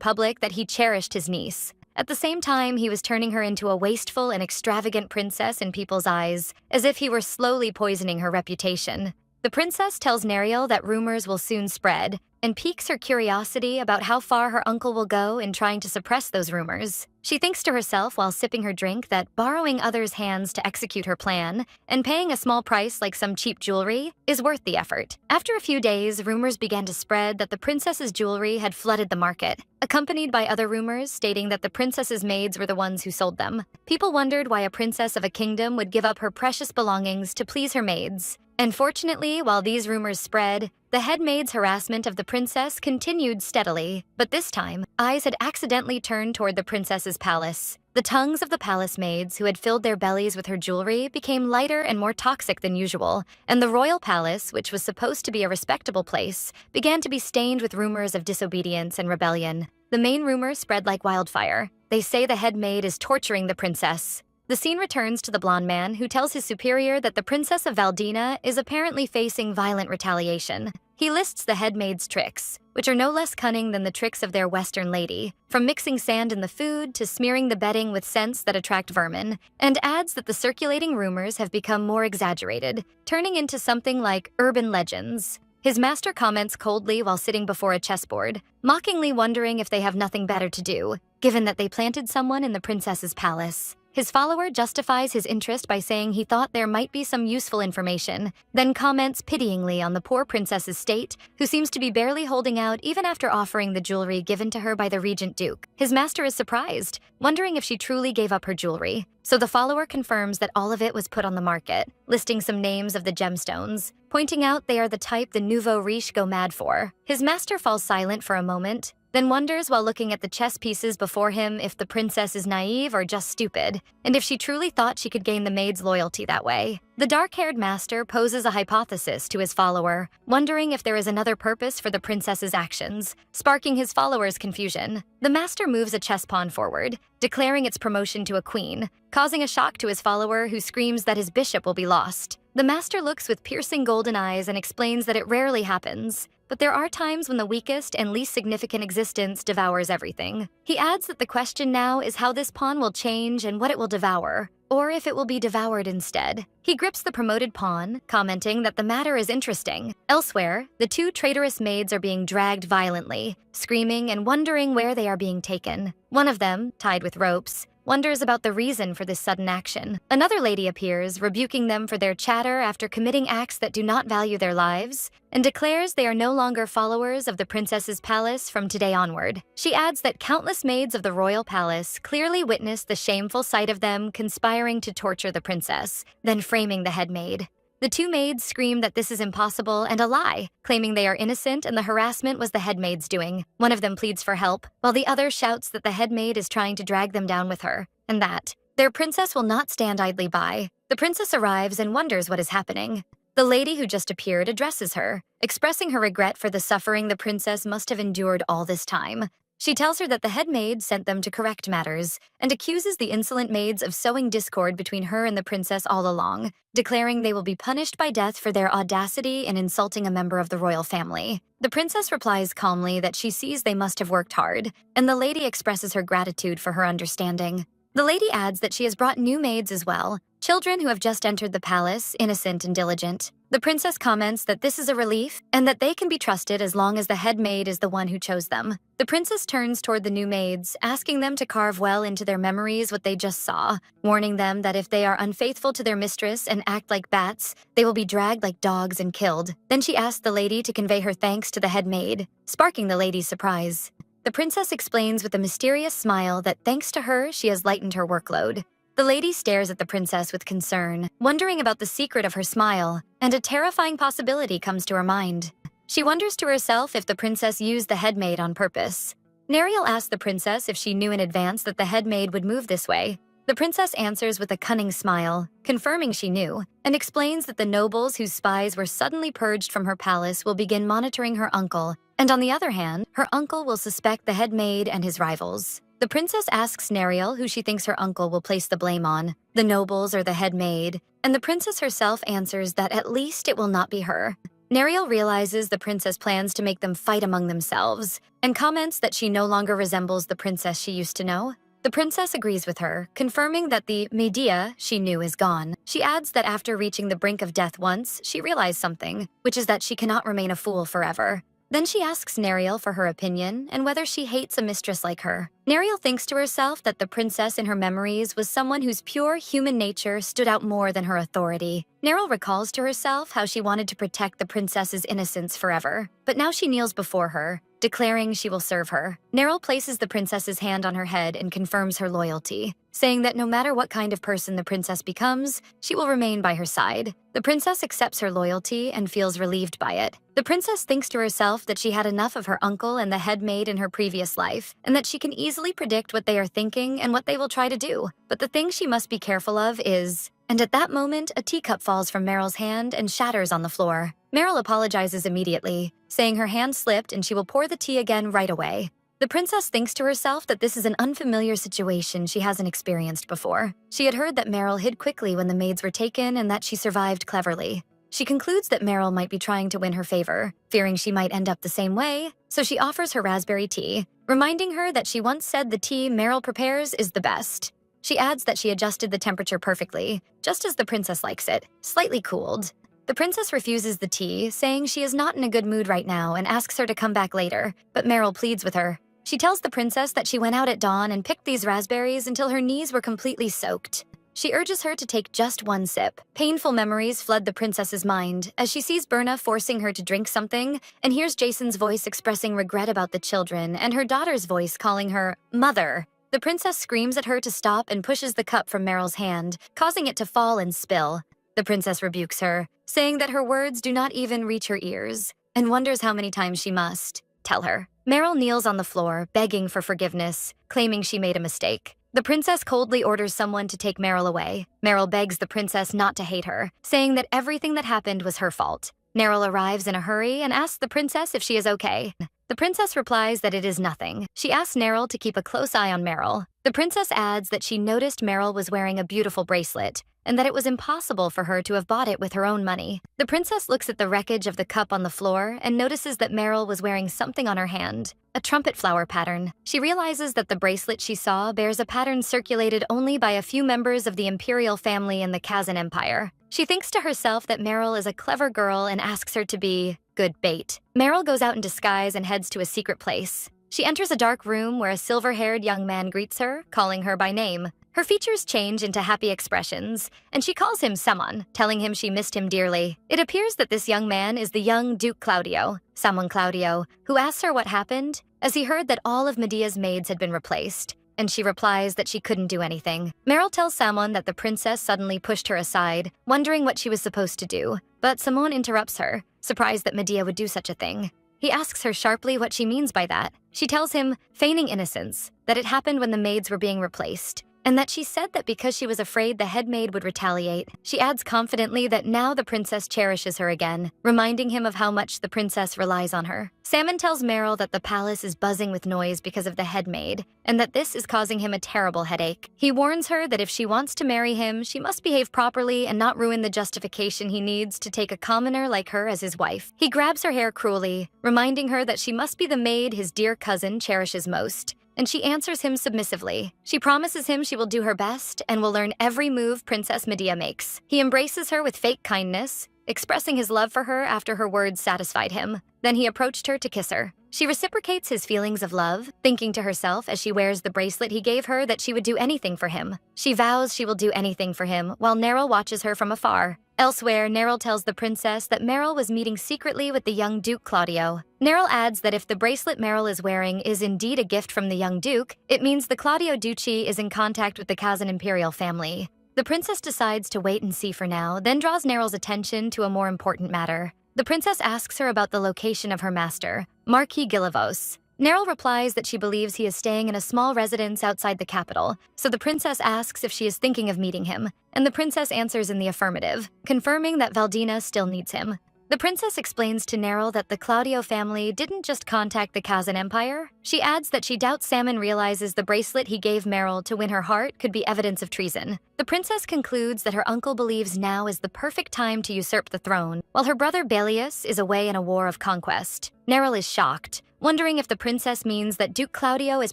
public that he cherished his niece. At the same time, he was turning her into a wasteful and extravagant princess in people's eyes, as if he were slowly poisoning her reputation. The princess tells Neriel that rumors will soon spread, and piques her curiosity about how far her uncle will go in trying to suppress those rumors. She thinks to herself while sipping her drink that borrowing others' hands to execute her plan, and paying a small price like some cheap jewelry, is worth the effort. After a few days, rumors began to spread that the princess's jewelry had flooded the market, accompanied by other rumors stating that the princess's maids were the ones who sold them. People wondered why a princess of a kingdom would give up her precious belongings to please her maids. And fortunately, while these rumors spread, the head maid's harassment of the princess continued steadily. But this time, eyes had accidentally turned toward the princess's palace. The tongues of the palace maids who had filled their bellies with her jewelry became lighter and more toxic than usual, and the royal palace, which was supposed to be a respectable place, began to be stained with rumors of disobedience and rebellion. The main rumor spread like wildfire. They say the head maid is torturing the princess. The scene returns to the blonde man who tells his superior that the Princess of Valdina is apparently facing violent retaliation. He lists the head maid's tricks, which are no less cunning than the tricks of their Western lady, from mixing sand in the food to smearing the bedding with scents that attract vermin, and adds that the circulating rumors have become more exaggerated, turning into something like urban legends. His master comments coldly while sitting before a chessboard, mockingly wondering if they have nothing better to do, given that they planted someone in the princess's palace. His follower justifies his interest by saying he thought there might be some useful information, then comments pityingly on the poor princess's state, who seems to be barely holding out even after offering the jewelry given to her by the regent duke. His master is surprised, wondering if she truly gave up her jewelry. So the follower confirms that all of it was put on the market, listing some names of the gemstones, pointing out they are the type the nouveau riche go mad for. His master falls silent for a moment, then wonders while looking at the chess pieces before him if the princess is naive or just stupid, and if she truly thought she could gain the maid's loyalty that way. The dark-haired master poses a hypothesis to his follower, wondering if there is another purpose for the princess's actions, sparking his follower's confusion. The master moves a chess pawn forward, declaring its promotion to a queen, causing a shock to his follower who screams that his bishop will be lost. The master looks with piercing golden eyes and explains that it rarely happens, but there are times when the weakest and least significant existence devours everything. He adds that the question now is how this pawn will change and what it will devour, or if it will be devoured instead. He grips the promoted pawn, commenting that the matter is interesting. Elsewhere, the two traitorous maids are being dragged violently, screaming and wondering where they are being taken. One of them, tied with ropes, wonders about the reason for this sudden action. Another lady appears, rebuking them for their chatter after committing acts that do not value their lives, and declares they are no longer followers of the princess's palace from today onward. She adds that countless maids of the royal palace clearly witnessed the shameful sight of them conspiring to torture the princess, then framing the head maid. The two maids scream that this is impossible and a lie, claiming they are innocent and the harassment was the head maid's doing. One of them pleads for help, while the other shouts that the head maid is trying to drag them down with her, and that their princess will not stand idly by. The princess arrives and wonders what is happening. The lady who just appeared addresses her, expressing her regret for the suffering the princess must have endured all this time. She tells her that the head maid sent them to correct matters, and accuses the insolent maids of sowing discord between her and the princess all along, declaring they will be punished by death for their audacity in insulting a member of the royal family. The princess replies calmly that she sees they must have worked hard, and the lady expresses her gratitude for her understanding. The lady adds that she has brought new maids as well, children who have just entered the palace, innocent and diligent. The princess comments that this is a relief and that they can be trusted as long as the head maid is the one who chose them. The princess turns toward the new maids, asking them to carve well into their memories what they just saw, warning them that if they are unfaithful to their mistress and act like bats, they will be dragged like dogs and killed. Then she asks the lady to convey her thanks to the head maid, sparking the lady's surprise. The princess explains with a mysterious smile that thanks to her, she has lightened her workload. The lady stares at the princess with concern, wondering about the secret of her smile, and a terrifying possibility comes to her mind. She wonders to herself if the princess used the head maid on purpose. Neriel asks the princess if she knew in advance that the head maid would move this way. The princess answers with a cunning smile, confirming she knew, and explains that the nobles whose spies were suddenly purged from her palace will begin monitoring her uncle, and on the other hand, her uncle will suspect the head maid and his rivals. The princess asks Neriel who she thinks her uncle will place the blame on, the nobles or the head maid, and the princess herself answers that at least it will not be her. Neriel realizes the princess plans to make them fight among themselves, and comments that she no longer resembles the princess she used to know. The princess agrees with her, confirming that the Medea she knew is gone. She adds that after reaching the brink of death once, she realized something, which is that she cannot remain a fool forever. Then she asks Neriel for her opinion and whether she hates a mistress like her. Neriel thinks to herself that the princess in her memories was someone whose pure human nature stood out more than her authority. Neriel recalls to herself how she wanted to protect the princess's innocence forever, but now she kneels before her, declaring she will serve her. Neriel places the princess's hand on her head and confirms her loyalty, saying that no matter what kind of person the princess becomes, she will remain by her side. The princess accepts her loyalty and feels relieved by it. The princess thinks to herself that she had enough of her uncle and the head maid in her previous life, and that she can easily predict what they are thinking and what they will try to do. But the thing she must be careful of is... And at that moment, a teacup falls from Meryl's hand and shatters on the floor. Meryl apologizes immediately, saying her hand slipped and she will pour the tea again right away. The princess thinks to herself that this is an unfamiliar situation she hasn't experienced before. She had heard that Meryl hid quickly when the maids were taken and that she survived cleverly. She concludes that Meryl might be trying to win her favor, fearing she might end up the same way, so she offers her raspberry tea, reminding her that she once said the tea Meryl prepares is the best. She adds that she adjusted the temperature perfectly, just as the princess likes it, slightly cooled. The princess refuses the tea, saying she is not in a good mood right now and asks her to come back later, but Meryl pleads with her. She tells the princess that she went out at dawn and picked these raspberries until her knees were completely soaked. She urges her to take just one sip. Painful memories flood the princess's mind as she sees Berna forcing her to drink something and hears Jason's voice expressing regret about the children and her daughter's voice calling her mother. The princess screams at her to stop and pushes the cup from Meryl's hand, causing it to fall and spill. The princess rebukes her, saying that her words do not even reach her ears, and wonders how many times she must tell her. Meryl kneels on the floor, begging for forgiveness, claiming she made a mistake. The princess coldly orders someone to take Meryl away. Meryl begs the princess not to hate her, saying that everything that happened was her fault. Meryl arrives in a hurry and asks the princess if she is okay. The princess replies that it is nothing. She asks Meryl to keep a close eye on Meryl. The princess adds that she noticed Meryl was wearing a beautiful bracelet, and that it was impossible for her to have bought it with her own money. The princess looks at the wreckage of the cup on the floor and notices that Meryl was wearing something on her hand, a trumpet flower pattern. She realizes that the bracelet she saw bears a pattern circulated only by a few members of the imperial family in the Kazan Empire. She thinks to herself that Meryl is a clever girl and asks her to be good bait. Meryl goes out in disguise and heads to a secret place. She enters a dark room where a silver-haired young man greets her, calling her by name. Her features change into happy expressions, and she calls him Samon, telling him she missed him dearly. It appears that this young man is the young Duke Claudio, Samon Claudio, who asks her what happened, as he heard that all of Medea's maids had been replaced, and she replies that she couldn't do anything. Meryl tells Samon that the princess suddenly pushed her aside, wondering what she was supposed to do, but Samon interrupts her, surprised that Medea would do such a thing. He asks her sharply what she means by that. She tells him, feigning innocence, that it happened when the maids were being replaced, and that she said that because she was afraid the head maid would retaliate. She adds confidently that now the princess cherishes her again, reminding him of how much the princess relies on her. Salmon tells Meryl that the palace is buzzing with noise because of the head maid, and that this is causing him a terrible headache. He warns her that if she wants to marry him, she must behave properly and not ruin the justification he needs to take a commoner like her as his wife. He grabs her hair cruelly, reminding her that she must be the maid his dear cousin cherishes most. And she answers him submissively. She promises him she will do her best and will learn every move Princess Medea makes. He embraces her with fake kindness, expressing his love for her after her words satisfied him. Then he approached her to kiss her. She reciprocates his feelings of love, thinking to herself as she wears the bracelet he gave her that she would do anything for him. She vows she will do anything for him, while Neril watches her from afar. Elsewhere, Neril tells the princess that Meryl was meeting secretly with the young Duke Claudio. Neril adds that if the bracelet Meryl is wearing is indeed a gift from the young Duke, it means the Claudio Duchy is in contact with the Kazan imperial family. The princess decides to wait and see for now, then draws Neril's attention to a more important matter. The princess asks her about the location of her master, Marquis Gilivos. Neril replies that she believes he is staying in a small residence outside the capital, so the princess asks if she is thinking of meeting him, and the princess answers in the affirmative, confirming that Valdina still needs him. The princess explains to Neril that the Claudio family didn't just contact the Kazan Empire. She adds that she doubts Salmon realizes the bracelet he gave Meryl to win her heart could be evidence of treason. The princess concludes that her uncle believes now is the perfect time to usurp the throne, while her brother Belius is away in a war of conquest. Neril is shocked, wondering if the princess means that Duke Claudio is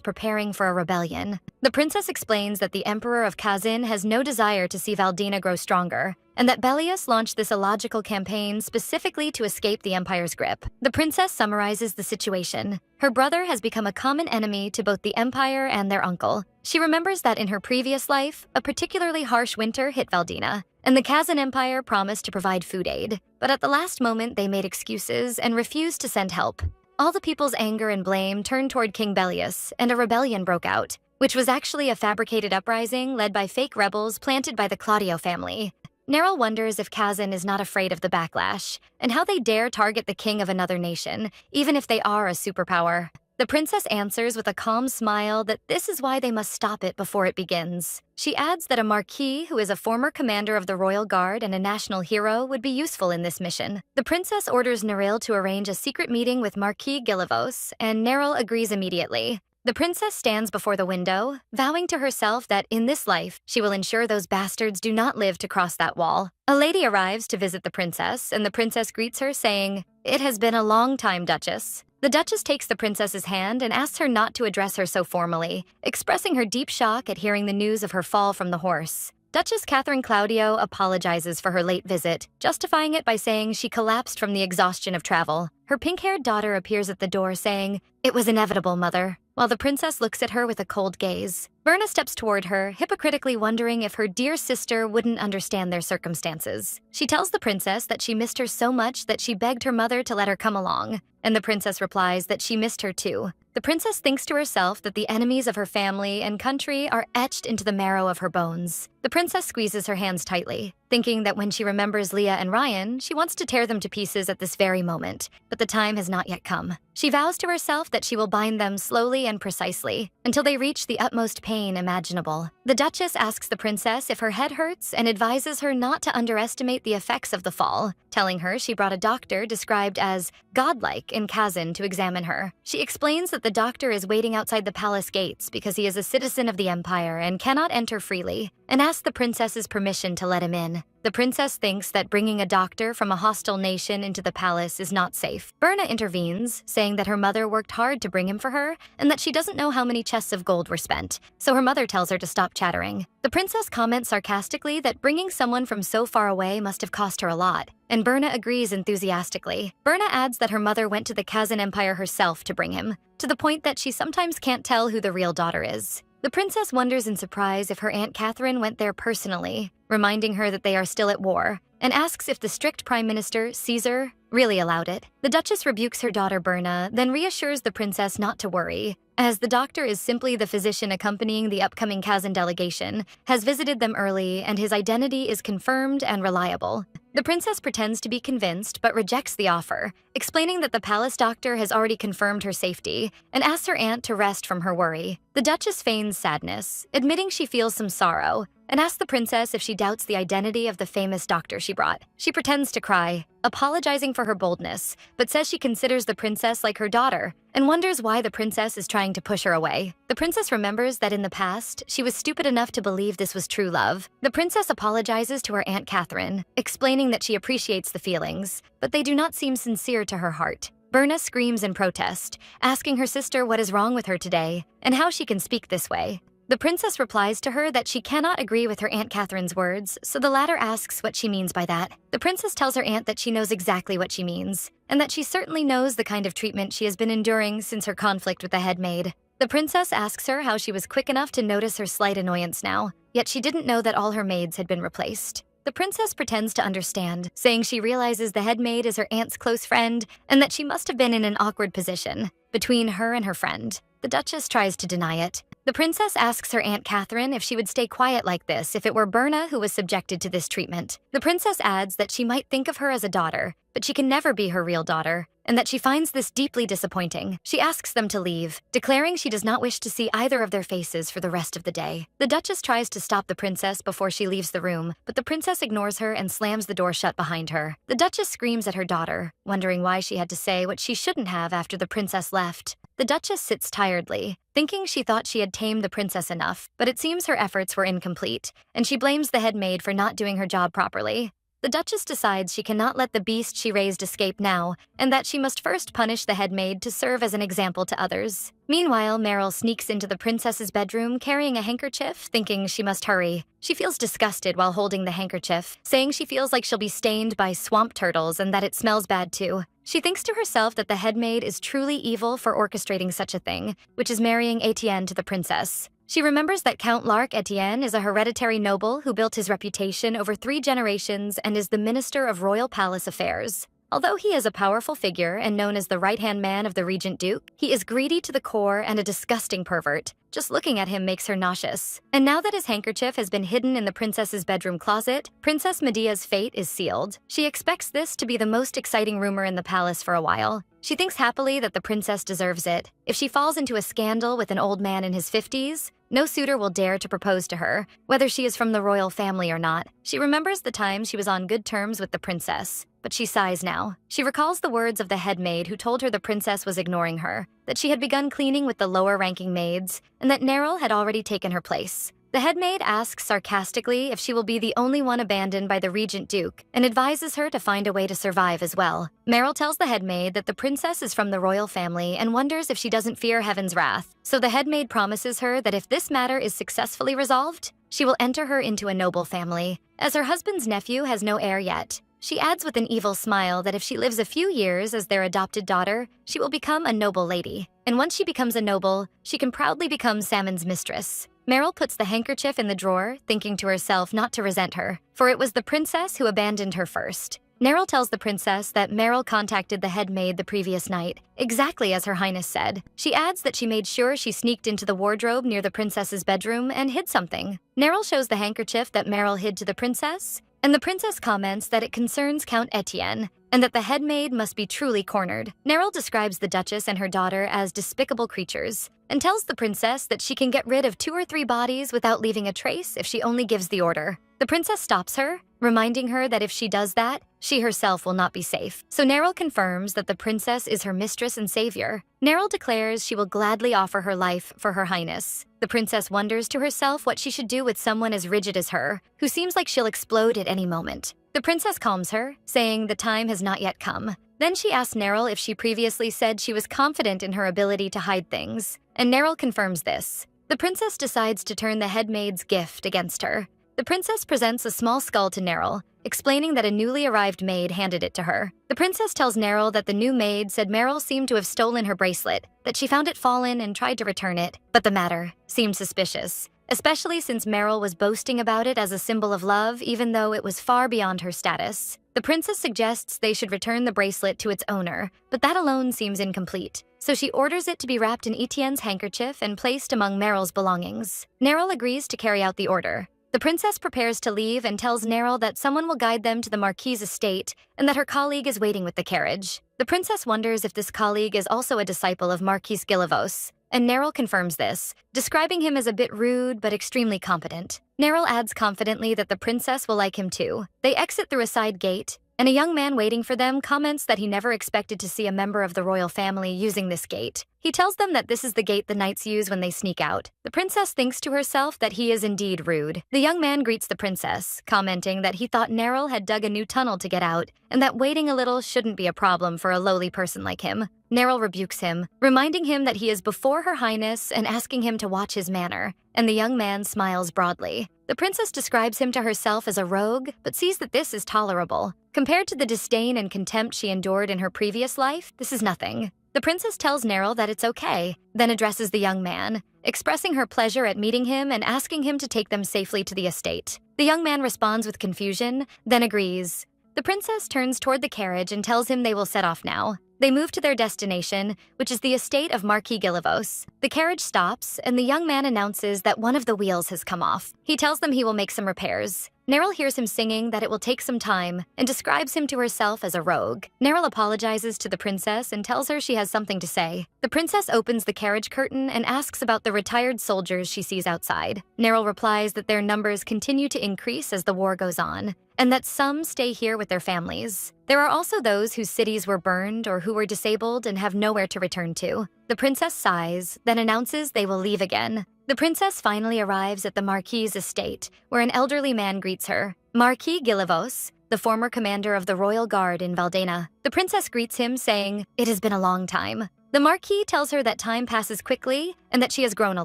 preparing for a rebellion. The princess explains that the Emperor of Kazan has no desire to see Valdina grow stronger, and that Belius launched this illogical campaign specifically to escape the Empire's grip. The princess summarizes the situation. Her brother has become a common enemy to both the Empire and their uncle. She remembers that in her previous life, a particularly harsh winter hit Valdina, and the Kazan Empire promised to provide food aid. But at the last moment, they made excuses and refused to send help. All the people's anger and blame turned toward King Belius, and a rebellion broke out, which was actually a fabricated uprising led by fake rebels planted by the Claudio family. Neril wonders if Kazan is not afraid of the backlash, and how they dare target the king of another nation, even if they are a superpower. The princess answers with a calm smile that this is why they must stop it before it begins. She adds that a marquis who is a former commander of the royal guard and a national hero would be useful in this mission. The princess orders Neril to arrange a secret meeting with Marquis Gilivos, and Neril agrees immediately. The princess stands before the window, vowing to herself that in this life, she will ensure those bastards do not live to cross that wall. A lady arrives to visit the princess, and the princess greets her saying, "It has been a long time, Duchess." The Duchess takes the princess's hand and asks her not to address her so formally, expressing her deep shock at hearing the news of her fall from the horse. Duchess Catherine Claudio apologizes for her late visit, justifying it by saying she collapsed from the exhaustion of travel. Her pink-haired daughter appears at the door saying, "It was inevitable, mother," while the princess looks at her with a cold gaze. Berna steps toward her, hypocritically wondering if her dear sister wouldn't understand their circumstances. She tells the princess that she missed her so much that she begged her mother to let her come along, and the princess replies that she missed her too. The princess thinks to herself that the enemies of her family and country are etched into the marrow of her bones. The princess squeezes her hands tightly, thinking that when she remembers Leah and Ryan, she wants to tear them to pieces at this very moment, but the time has not yet come. She vows to herself that she will bind them slowly and precisely, until they reach the utmost pain imaginable. The Duchess asks the princess if her head hurts and advises her not to underestimate the effects of the fall, telling her she brought a doctor described as godlike in Kazan to examine her. She explains that the doctor is waiting outside the palace gates because he is a citizen of the Empire and cannot enter freely, and asks the princess's permission to let him in. The princess thinks that bringing a doctor from a hostile nation into the palace is not safe. Berna intervenes, saying that her mother worked hard to bring him for her and that she doesn't know how many chests of gold were spent, so her mother tells her to stop chattering. The princess comments sarcastically that bringing someone from so far away must have cost her a lot, and Berna agrees enthusiastically. Berna adds that her mother went to the Kazan Empire herself to bring him, to the point that she sometimes can't tell who the real daughter is. The princess wonders in surprise if her Aunt Catherine went there personally, reminding her that they are still at war, and asks if the strict Prime Minister, Caesar, really allowed it. The Duchess rebukes her daughter Berna, then reassures the princess not to worry, as the doctor is simply the physician accompanying the upcoming Kazan delegation, has visited them early, and his identity is confirmed and reliable. The princess pretends to be convinced but rejects the offer, explaining that the palace doctor has already confirmed her safety and asks her aunt to rest from her worry. The Duchess feigns sadness, admitting she feels some sorrow, and asks the princess if she doubts the identity of the famous doctor she brought. She pretends to cry, apologizing for her boldness, but says she considers the princess like her daughter and wonders why the princess is trying to push her away. The princess remembers that in the past, she was stupid enough to believe this was true love. The princess apologizes to her Aunt Catherine, explaining that she appreciates the feelings, but they do not seem sincere to her heart. Berna screams in protest, asking her sister what is wrong with her today and how she can speak this way. The princess replies to her that she cannot agree with her Aunt Catherine's words, so the latter asks what she means by that. The princess tells her aunt that she knows exactly what she means, and that she certainly knows the kind of treatment she has been enduring since her conflict with the head maid. The princess asks her how she was quick enough to notice her slight annoyance now, yet she didn't know that all her maids had been replaced. The princess pretends to understand, saying she realizes the head maid is her aunt's close friend and that she must have been in an awkward position between her and her friend. The Duchess tries to deny it. The princess asks her Aunt Catherine if she would stay quiet like this if it were Berna who was subjected to this treatment. The princess adds that she might think of her as a daughter, but she can never be her real daughter, and that she finds this deeply disappointing. She asks them to leave, declaring she does not wish to see either of their faces for the rest of the day. The Duchess tries to stop the princess before she leaves the room, but the princess ignores her and slams the door shut behind her. The Duchess screams at her daughter, wondering why she had to say what she shouldn't have after the princess left. The Duchess sits tiredly, thinking she thought she had tamed the princess enough, but it seems her efforts were incomplete, and she blames the head maid for not doing her job properly. The Duchess decides she cannot let the beast she raised escape now, and that she must first punish the head maid to serve as an example to others. Meanwhile, Meryl sneaks into the princess's bedroom carrying a handkerchief, thinking she must hurry. She feels disgusted while holding the handkerchief, saying she feels like she'll be stained by swamp turtles and that it smells bad too. She thinks to herself that the head maid is truly evil for orchestrating such a thing, which is marrying Etienne to the princess. She remembers that Count Larc Etienne is a hereditary noble who built his reputation over 3 generations and is the minister of royal palace affairs. Although he is a powerful figure and known as the right-hand man of the Regent Duke, he is greedy to the core and a disgusting pervert. Just looking at him makes her nauseous. And now that his handkerchief has been hidden in the princess's bedroom closet, Princess Medea's fate is sealed. She expects this to be the most exciting rumor in the palace for a while. She thinks happily that the princess deserves it. If she falls into a scandal with an old man in his 50s, no suitor will dare to propose to her, whether she is from the royal family or not. She remembers the time she was on good terms with the princess, but she sighs now. She recalls the words of the head maid who told her the princess was ignoring her, that she had begun cleaning with the lower-ranking maids, and that Neril had already taken her place. The head maid asks sarcastically if she will be the only one abandoned by the Regent Duke and advises her to find a way to survive as well. Meryl tells the head maid that the princess is from the royal family and wonders if she doesn't fear heaven's wrath. So the head maid promises her that if this matter is successfully resolved, she will enter her into a noble family, as her husband's nephew has no heir yet. She adds with an evil smile that if she lives a few years as their adopted daughter, she will become a noble lady. And once she becomes a noble, she can proudly become Salmon's mistress. Meryl puts the handkerchief in the drawer, thinking to herself not to resent her, for it was the princess who abandoned her first. Neril tells the princess that Meryl contacted the head maid the previous night, exactly as Her Highness said. She adds that she made sure she sneaked into the wardrobe near the princess's bedroom and hid something. Neril shows the handkerchief that Meryl hid to the princess, and the princess comments that it concerns Count Etienne, and that the head maid must be truly cornered. Neril describes the Duchess and her daughter as despicable creatures, and tells the princess that she can get rid of 2 or 3 bodies without leaving a trace if she only gives the order. The princess stops her, reminding her that if she does that, she herself will not be safe. So Neril confirms that the princess is her mistress and savior. Neril declares she will gladly offer her life for Her Highness. The princess wonders to herself what she should do with someone as rigid as her, who seems like she'll explode at any moment. The princess calms her, saying the time has not yet come. Then she asks Neril if she previously said she was confident in her ability to hide things, and Neril confirms this. The princess decides to turn the head maid's gift against her. The princess presents a small skull to Neril, explaining that a newly arrived maid handed it to her. The princess tells Neril that the new maid said Meryl seemed to have stolen her bracelet, that she found it fallen and tried to return it, but the matter seemed suspicious, especially since Meryl was boasting about it as a symbol of love even though it was far beyond her status. The princess suggests they should return the bracelet to its owner, but that alone seems incomplete, so she orders it to be wrapped in Etienne's handkerchief and placed among Meryl's belongings. Neril agrees to carry out the order. The princess prepares to leave and tells Neril that someone will guide them to the Marquis's estate and that her colleague is waiting with the carriage. The princess wonders if this colleague is also a disciple of Marquis Gilivos, and Neril confirms this, describing him as a bit rude but extremely competent. Neril adds confidently that the princess will like him too. They exit through a side gate, and a young man waiting for them comments that he never expected to see a member of the royal family using this gate. He tells them that this is the gate the knights use when they sneak out. The princess thinks to herself that he is indeed rude. The young man greets the princess, commenting that he thought Neril had dug a new tunnel to get out, and that waiting a little shouldn't be a problem for a lowly person like him. Neril rebukes him, reminding him that he is before her highness and asking him to watch his manner, and the young man smiles broadly. The princess describes him to herself as a rogue, but sees that this is tolerable. Compared to the disdain and contempt she endured in her previous life, this is nothing. The princess tells Neril that it's okay, then addresses the young man, expressing her pleasure at meeting him and asking him to take them safely to the estate. The young man responds with confusion, then agrees. The princess turns toward the carriage and tells him they will set off now. They move to their destination, which is the estate of Marquis Gilivos. The carriage stops, and the young man announces that one of the wheels has come off. He tells them he will make some repairs. Neril hears him singing that it will take some time and describes him to herself as a rogue. Neril apologizes to the princess and tells her she has something to say. The princess opens the carriage curtain and asks about the retired soldiers she sees outside. Neril replies that their numbers continue to increase as the war goes on, and that some stay here with their families. There are also those whose cities were burned or who were disabled and have nowhere to return to. The princess sighs, then announces they will leave again. The princess finally arrives at the Marquis's estate, where an elderly man greets her. Marquis Gilivos, the former commander of the royal guard in Valdena. The princess greets him, saying, "It has been a long time." The Marquis tells her that time passes quickly and that she has grown a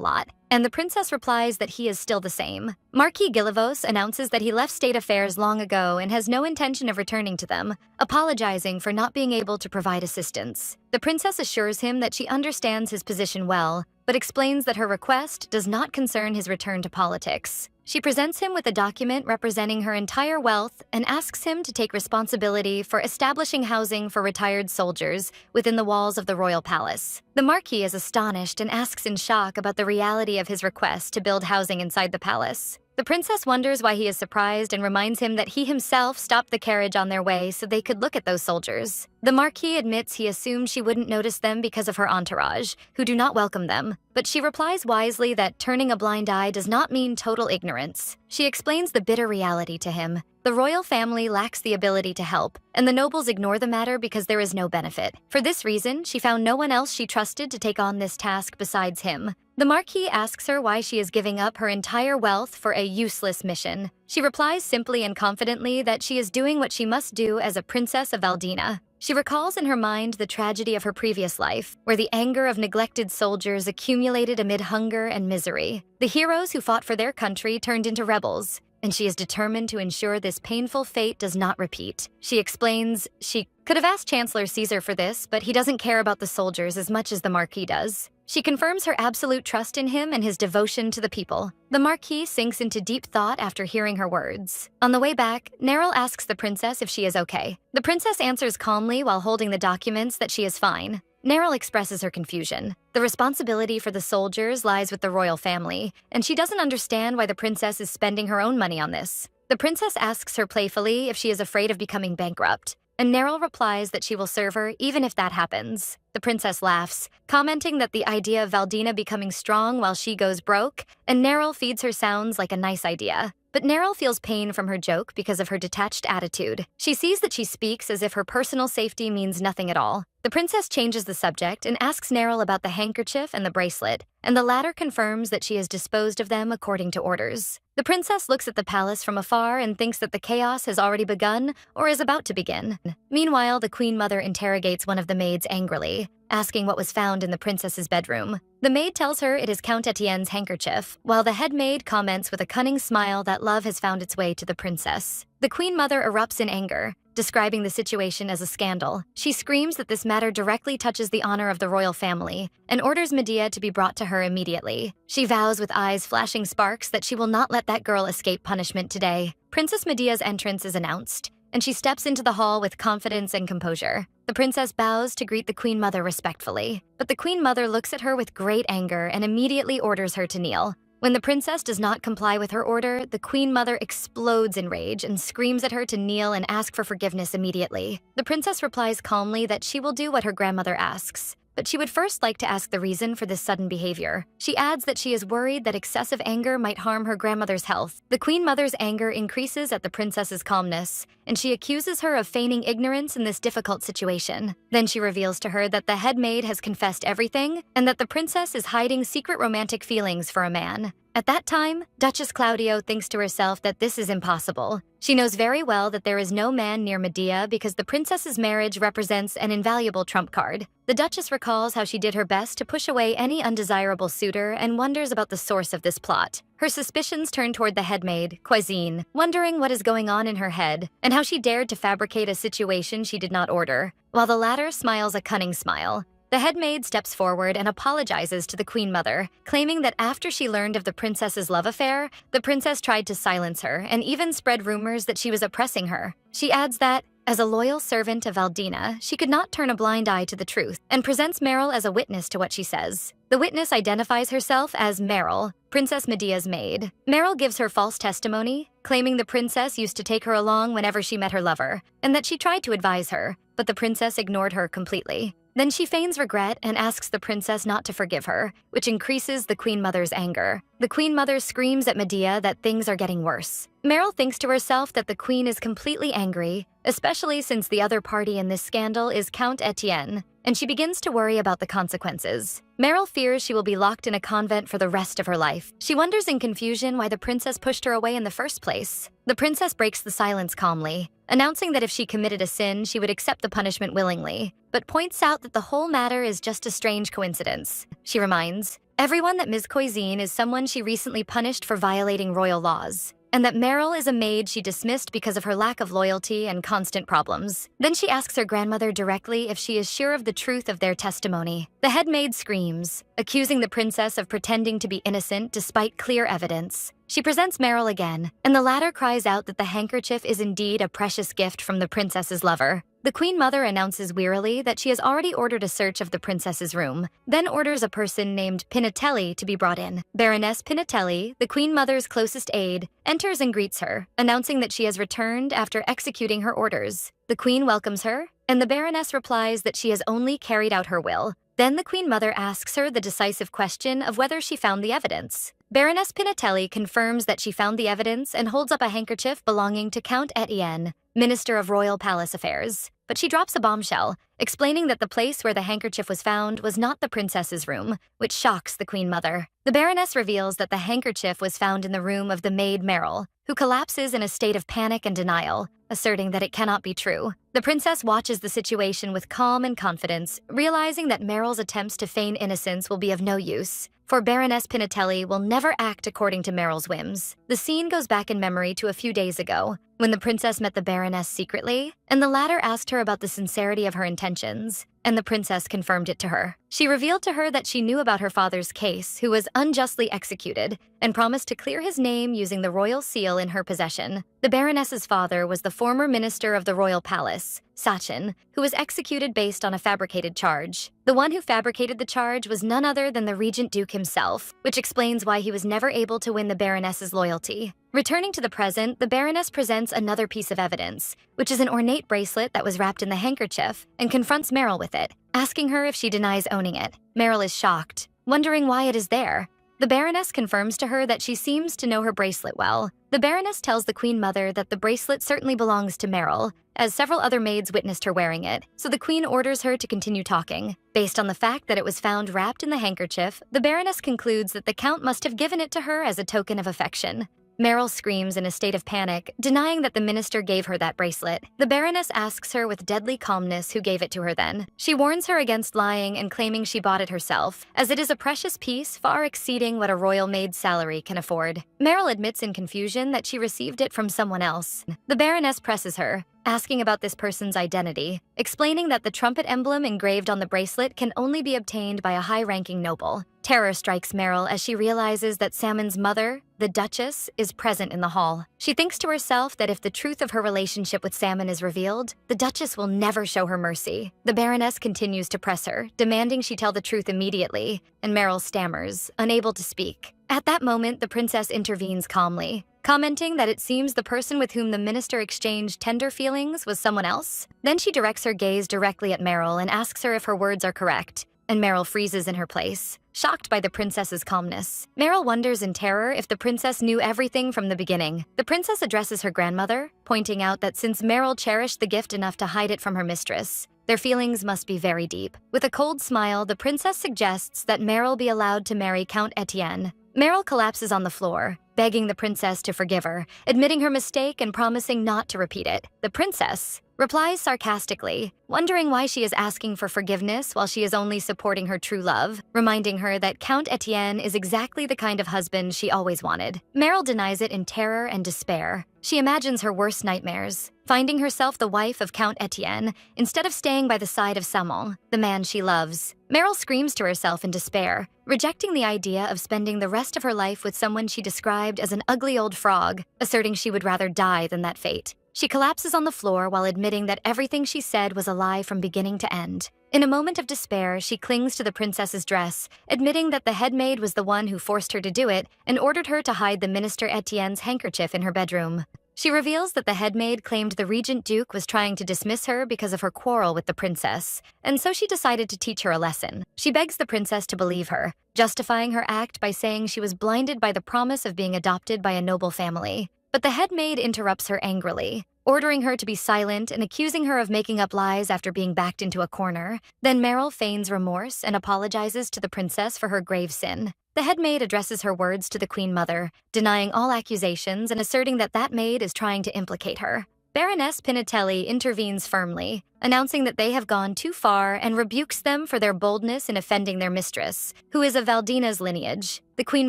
lot, and the princess replies that he is still the same. Marquis Gilivos announces that he left state affairs long ago and has no intention of returning to them, apologizing for not being able to provide assistance. The princess assures him that she understands his position well, but explains that her request does not concern his return to politics. She presents him with a document representing her entire wealth and asks him to take responsibility for establishing housing for retired soldiers within the walls of the royal palace. The Marquis is astonished and asks in shock about the reality of his request to build housing inside the palace. The princess wonders why he is surprised and reminds him that he himself stopped the carriage on their way so they could look at those soldiers. The Marquis admits he assumed she wouldn't notice them because of her entourage, who do not welcome them, but she replies wisely that turning a blind eye does not mean total ignorance. She explains the bitter reality to him. The royal family lacks the ability to help, and the nobles ignore the matter because there is no benefit. For this reason, she found no one else she trusted to take on this task besides him. The Marquis asks her why she is giving up her entire wealth for a useless mission. She replies simply and confidently that she is doing what she must do as a princess of Valdena. She recalls in her mind the tragedy of her previous life, where the anger of neglected soldiers accumulated amid hunger and misery. The heroes who fought for their country turned into rebels, and she is determined to ensure this painful fate does not repeat. She explains she could have asked Chancellor Caesar for this, but he doesn't care about the soldiers as much as the Marquis does. She confirms her absolute trust in him and his devotion to the people. The Marquis sinks into deep thought after hearing her words. On the way back, Neril asks the princess if she is okay. The princess answers calmly while holding the documents that she is fine. Neril expresses her confusion. The responsibility for the soldiers lies with the royal family, and she doesn't understand why the princess is spending her own money on this. The princess asks her playfully if she is afraid of becoming bankrupt, and Neril replies that she will serve her even if that happens. The princess laughs, commenting that the idea of Valdena becoming strong while she goes broke, and Neril feeds her sounds like a nice idea. But Neril feels pain from her joke because of her detached attitude. She sees that she speaks as if her personal safety means nothing at all. The princess changes the subject and asks Neril about the handkerchief and the bracelet, and the latter confirms that she has disposed of them according to orders. The princess looks at the palace from afar and thinks that the chaos has already begun or is about to begin. Meanwhile, the queen mother interrogates one of the maids angrily, asking what was found in the princess's bedroom. The maid tells her it is Count Etienne's handkerchief, while the head maid comments with a cunning smile that love has found its way to the princess. The queen mother erupts in anger, describing the situation as a scandal. She screams that this matter directly touches the honor of the royal family and orders Medea to be brought to her immediately. She vows with eyes flashing sparks that she will not let that girl escape punishment today. Princess Medea's entrance is announced, and she steps into the hall with confidence and composure. The princess bows to greet the queen mother respectfully, but the queen mother looks at her with great anger and immediately orders her to kneel. When the princess does not comply with her order, the queen mother explodes in rage and screams at her to kneel and ask for forgiveness immediately. The princess replies calmly that she will do what her grandmother asks, but she would first like to ask the reason for this sudden behavior. She adds that she is worried that excessive anger might harm her grandmother's health. The Queen Mother's anger increases at the princess's calmness, and she accuses her of feigning ignorance in this difficult situation. Then she reveals to her that the head maid has confessed everything and that the princess is hiding secret romantic feelings for a man. At that time, Duchess Claudio thinks to herself that this is impossible. She knows very well that there is no man near Medea because the princess's marriage represents an invaluable trump card. The Duchess recalls how she did her best to push away any undesirable suitor and wonders about the source of this plot. Her suspicions turn toward the headmaid, Cuisine, wondering what is going on in her head and how she dared to fabricate a situation she did not order, while the latter smiles a cunning smile. The headmaid steps forward and apologizes to the Queen Mother, claiming that after she learned of the princess's love affair, the princess tried to silence her and even spread rumors that she was oppressing her. She adds that, as a loyal servant of Valdina, she could not turn a blind eye to the truth and presents Meryl as a witness to what she says. The witness identifies herself as Meryl, Princess Medea's maid. Meryl gives her false testimony, claiming the princess used to take her along whenever she met her lover, and that she tried to advise her, but the princess ignored her completely. Then she feigns regret and asks the princess not to forgive her, which increases the Queen Mother's anger. The Queen Mother screams at Medea that things are getting worse. Meryl thinks to herself that the queen is completely angry, especially since the other party in this scandal is Count Etienne, and she begins to worry about the consequences. Meryl fears she will be locked in a convent for the rest of her life. She wonders in confusion why the princess pushed her away in the first place. The princess breaks the silence calmly, announcing that if she committed a sin, she would accept the punishment willingly, but points out that the whole matter is just a strange coincidence. She reminds everyone that Ms. Cuisine is someone she recently punished for violating royal laws, and that Meryl is a maid she dismissed because of her lack of loyalty and constant problems. Then she asks her grandmother directly if she is sure of the truth of their testimony. The head maid screams, accusing the princess of pretending to be innocent despite clear evidence. She presents Meryl again, and the latter cries out that the handkerchief is indeed a precious gift from the princess's lover. The Queen Mother announces wearily that she has already ordered a search of the princess's room, then orders a person named Pinatelli to be brought in. Baroness Pinatelli, the Queen Mother's closest aide, enters and greets her, announcing that she has returned after executing her orders. The Queen welcomes her, and the Baroness replies that she has only carried out her will. Then the Queen Mother asks her the decisive question of whether she found the evidence. Baroness Pinatelli confirms that she found the evidence and holds up a handkerchief belonging to Count Etienne, Minister of Royal Palace Affairs. But she drops a bombshell, explaining that the place where the handkerchief was found was not the princess's room, which shocks the Queen Mother. The Baroness reveals that the handkerchief was found in the room of the maid Meryl, who collapses in a state of panic and denial, asserting that it cannot be true. The princess watches the situation with calm and confidence, realizing that Meryl's attempts to feign innocence will be of no use, for Baroness Pinatelli will never act according to Meryl's whims. The scene goes back in memory to a few days ago, when the princess met the Baroness secretly, and the latter asked her about the sincerity of her intentions, and the princess confirmed it to her. She revealed to her that she knew about her father's case, who was unjustly executed, and promised to clear his name using the royal seal in her possession. The Baroness's father was the former minister of the royal palace, Sachin, who was executed based on a fabricated charge. The one who fabricated the charge was none other than the Regent Duke himself, which explains why he was never able to win the Baroness's loyalty. Returning to the present, the Baroness presents another piece of evidence, which is an ornate bracelet that was wrapped in the handkerchief, and confronts Meryl with it, asking her if she denies owning it. Meryl is shocked, wondering why it is there. The Baroness confirms to her that she seems to know her bracelet well. The Baroness tells the Queen Mother that the bracelet certainly belongs to Meryl, as several other maids witnessed her wearing it, so the Queen orders her to continue talking. Based on the fact that it was found wrapped in the handkerchief, the Baroness concludes that the Count must have given it to her as a token of affection. Meryl screams in a state of panic, denying that the minister gave her that bracelet. The Baroness asks her with deadly calmness who gave it to her then. She warns her against lying and claiming she bought it herself, as it is a precious piece far exceeding what a royal maid's salary can afford. Meryl admits in confusion that she received it from someone else. The Baroness presses her, asking about this person's identity, explaining that the trumpet emblem engraved on the bracelet can only be obtained by a high-ranking noble. Terror strikes Meryl as she realizes that Salmon's mother, the Duchess, is present in the hall. She thinks to herself that if the truth of her relationship with Salmon is revealed, the Duchess will never show her mercy. The Baroness continues to press her, demanding she tell the truth immediately, and Meryl stammers, unable to speak. At that moment, the princess intervenes calmly, commenting that it seems the person with whom the minister exchanged tender feelings was someone else. Then she directs her gaze directly at Meryl and asks her if her words are correct, and Meryl freezes in her place, shocked by the princess's calmness. Meryl wonders in terror if the princess knew everything from the beginning. The princess addresses her grandmother, pointing out that since Meryl cherished the gift enough to hide it from her mistress, their feelings must be very deep. With a cold smile, the princess suggests that Meryl be allowed to marry Count Etienne. Meryl collapses on the floor, begging the princess to forgive her, admitting her mistake and promising not to repeat it. The princess replies sarcastically, wondering why she is asking for forgiveness while she is only supporting her true love, reminding her that Count Etienne is exactly the kind of husband she always wanted. Meryl denies it in terror and despair. She imagines her worst nightmares, finding herself the wife of Count Etienne instead of staying by the side of Samon, the man she loves. Meryl screams to herself in despair, rejecting the idea of spending the rest of her life with someone she described as an ugly old frog, asserting she would rather die than that fate. She collapses on the floor while admitting that everything she said was a lie from beginning to end. In a moment of despair, she clings to the princess's dress, admitting that the headmaid was the one who forced her to do it and ordered her to hide the Minister Etienne's handkerchief in her bedroom. She reveals that the headmaid claimed the Regent Duke was trying to dismiss her because of her quarrel with the princess, and so she decided to teach her a lesson. She begs the princess to believe her, justifying her act by saying she was blinded by the promise of being adopted by a noble family. But the headmaid interrupts her angrily, ordering her to be silent and accusing her of making up lies after being backed into a corner. Then Meryl feigns remorse and apologizes to the princess for her grave sin. The headmaid addresses her words to the Queen Mother, denying all accusations and asserting that that maid is trying to implicate her. Baroness Pinatelli intervenes firmly, announcing that they have gone too far and rebukes them for their boldness in offending their mistress, who is of Valdina's lineage. The Queen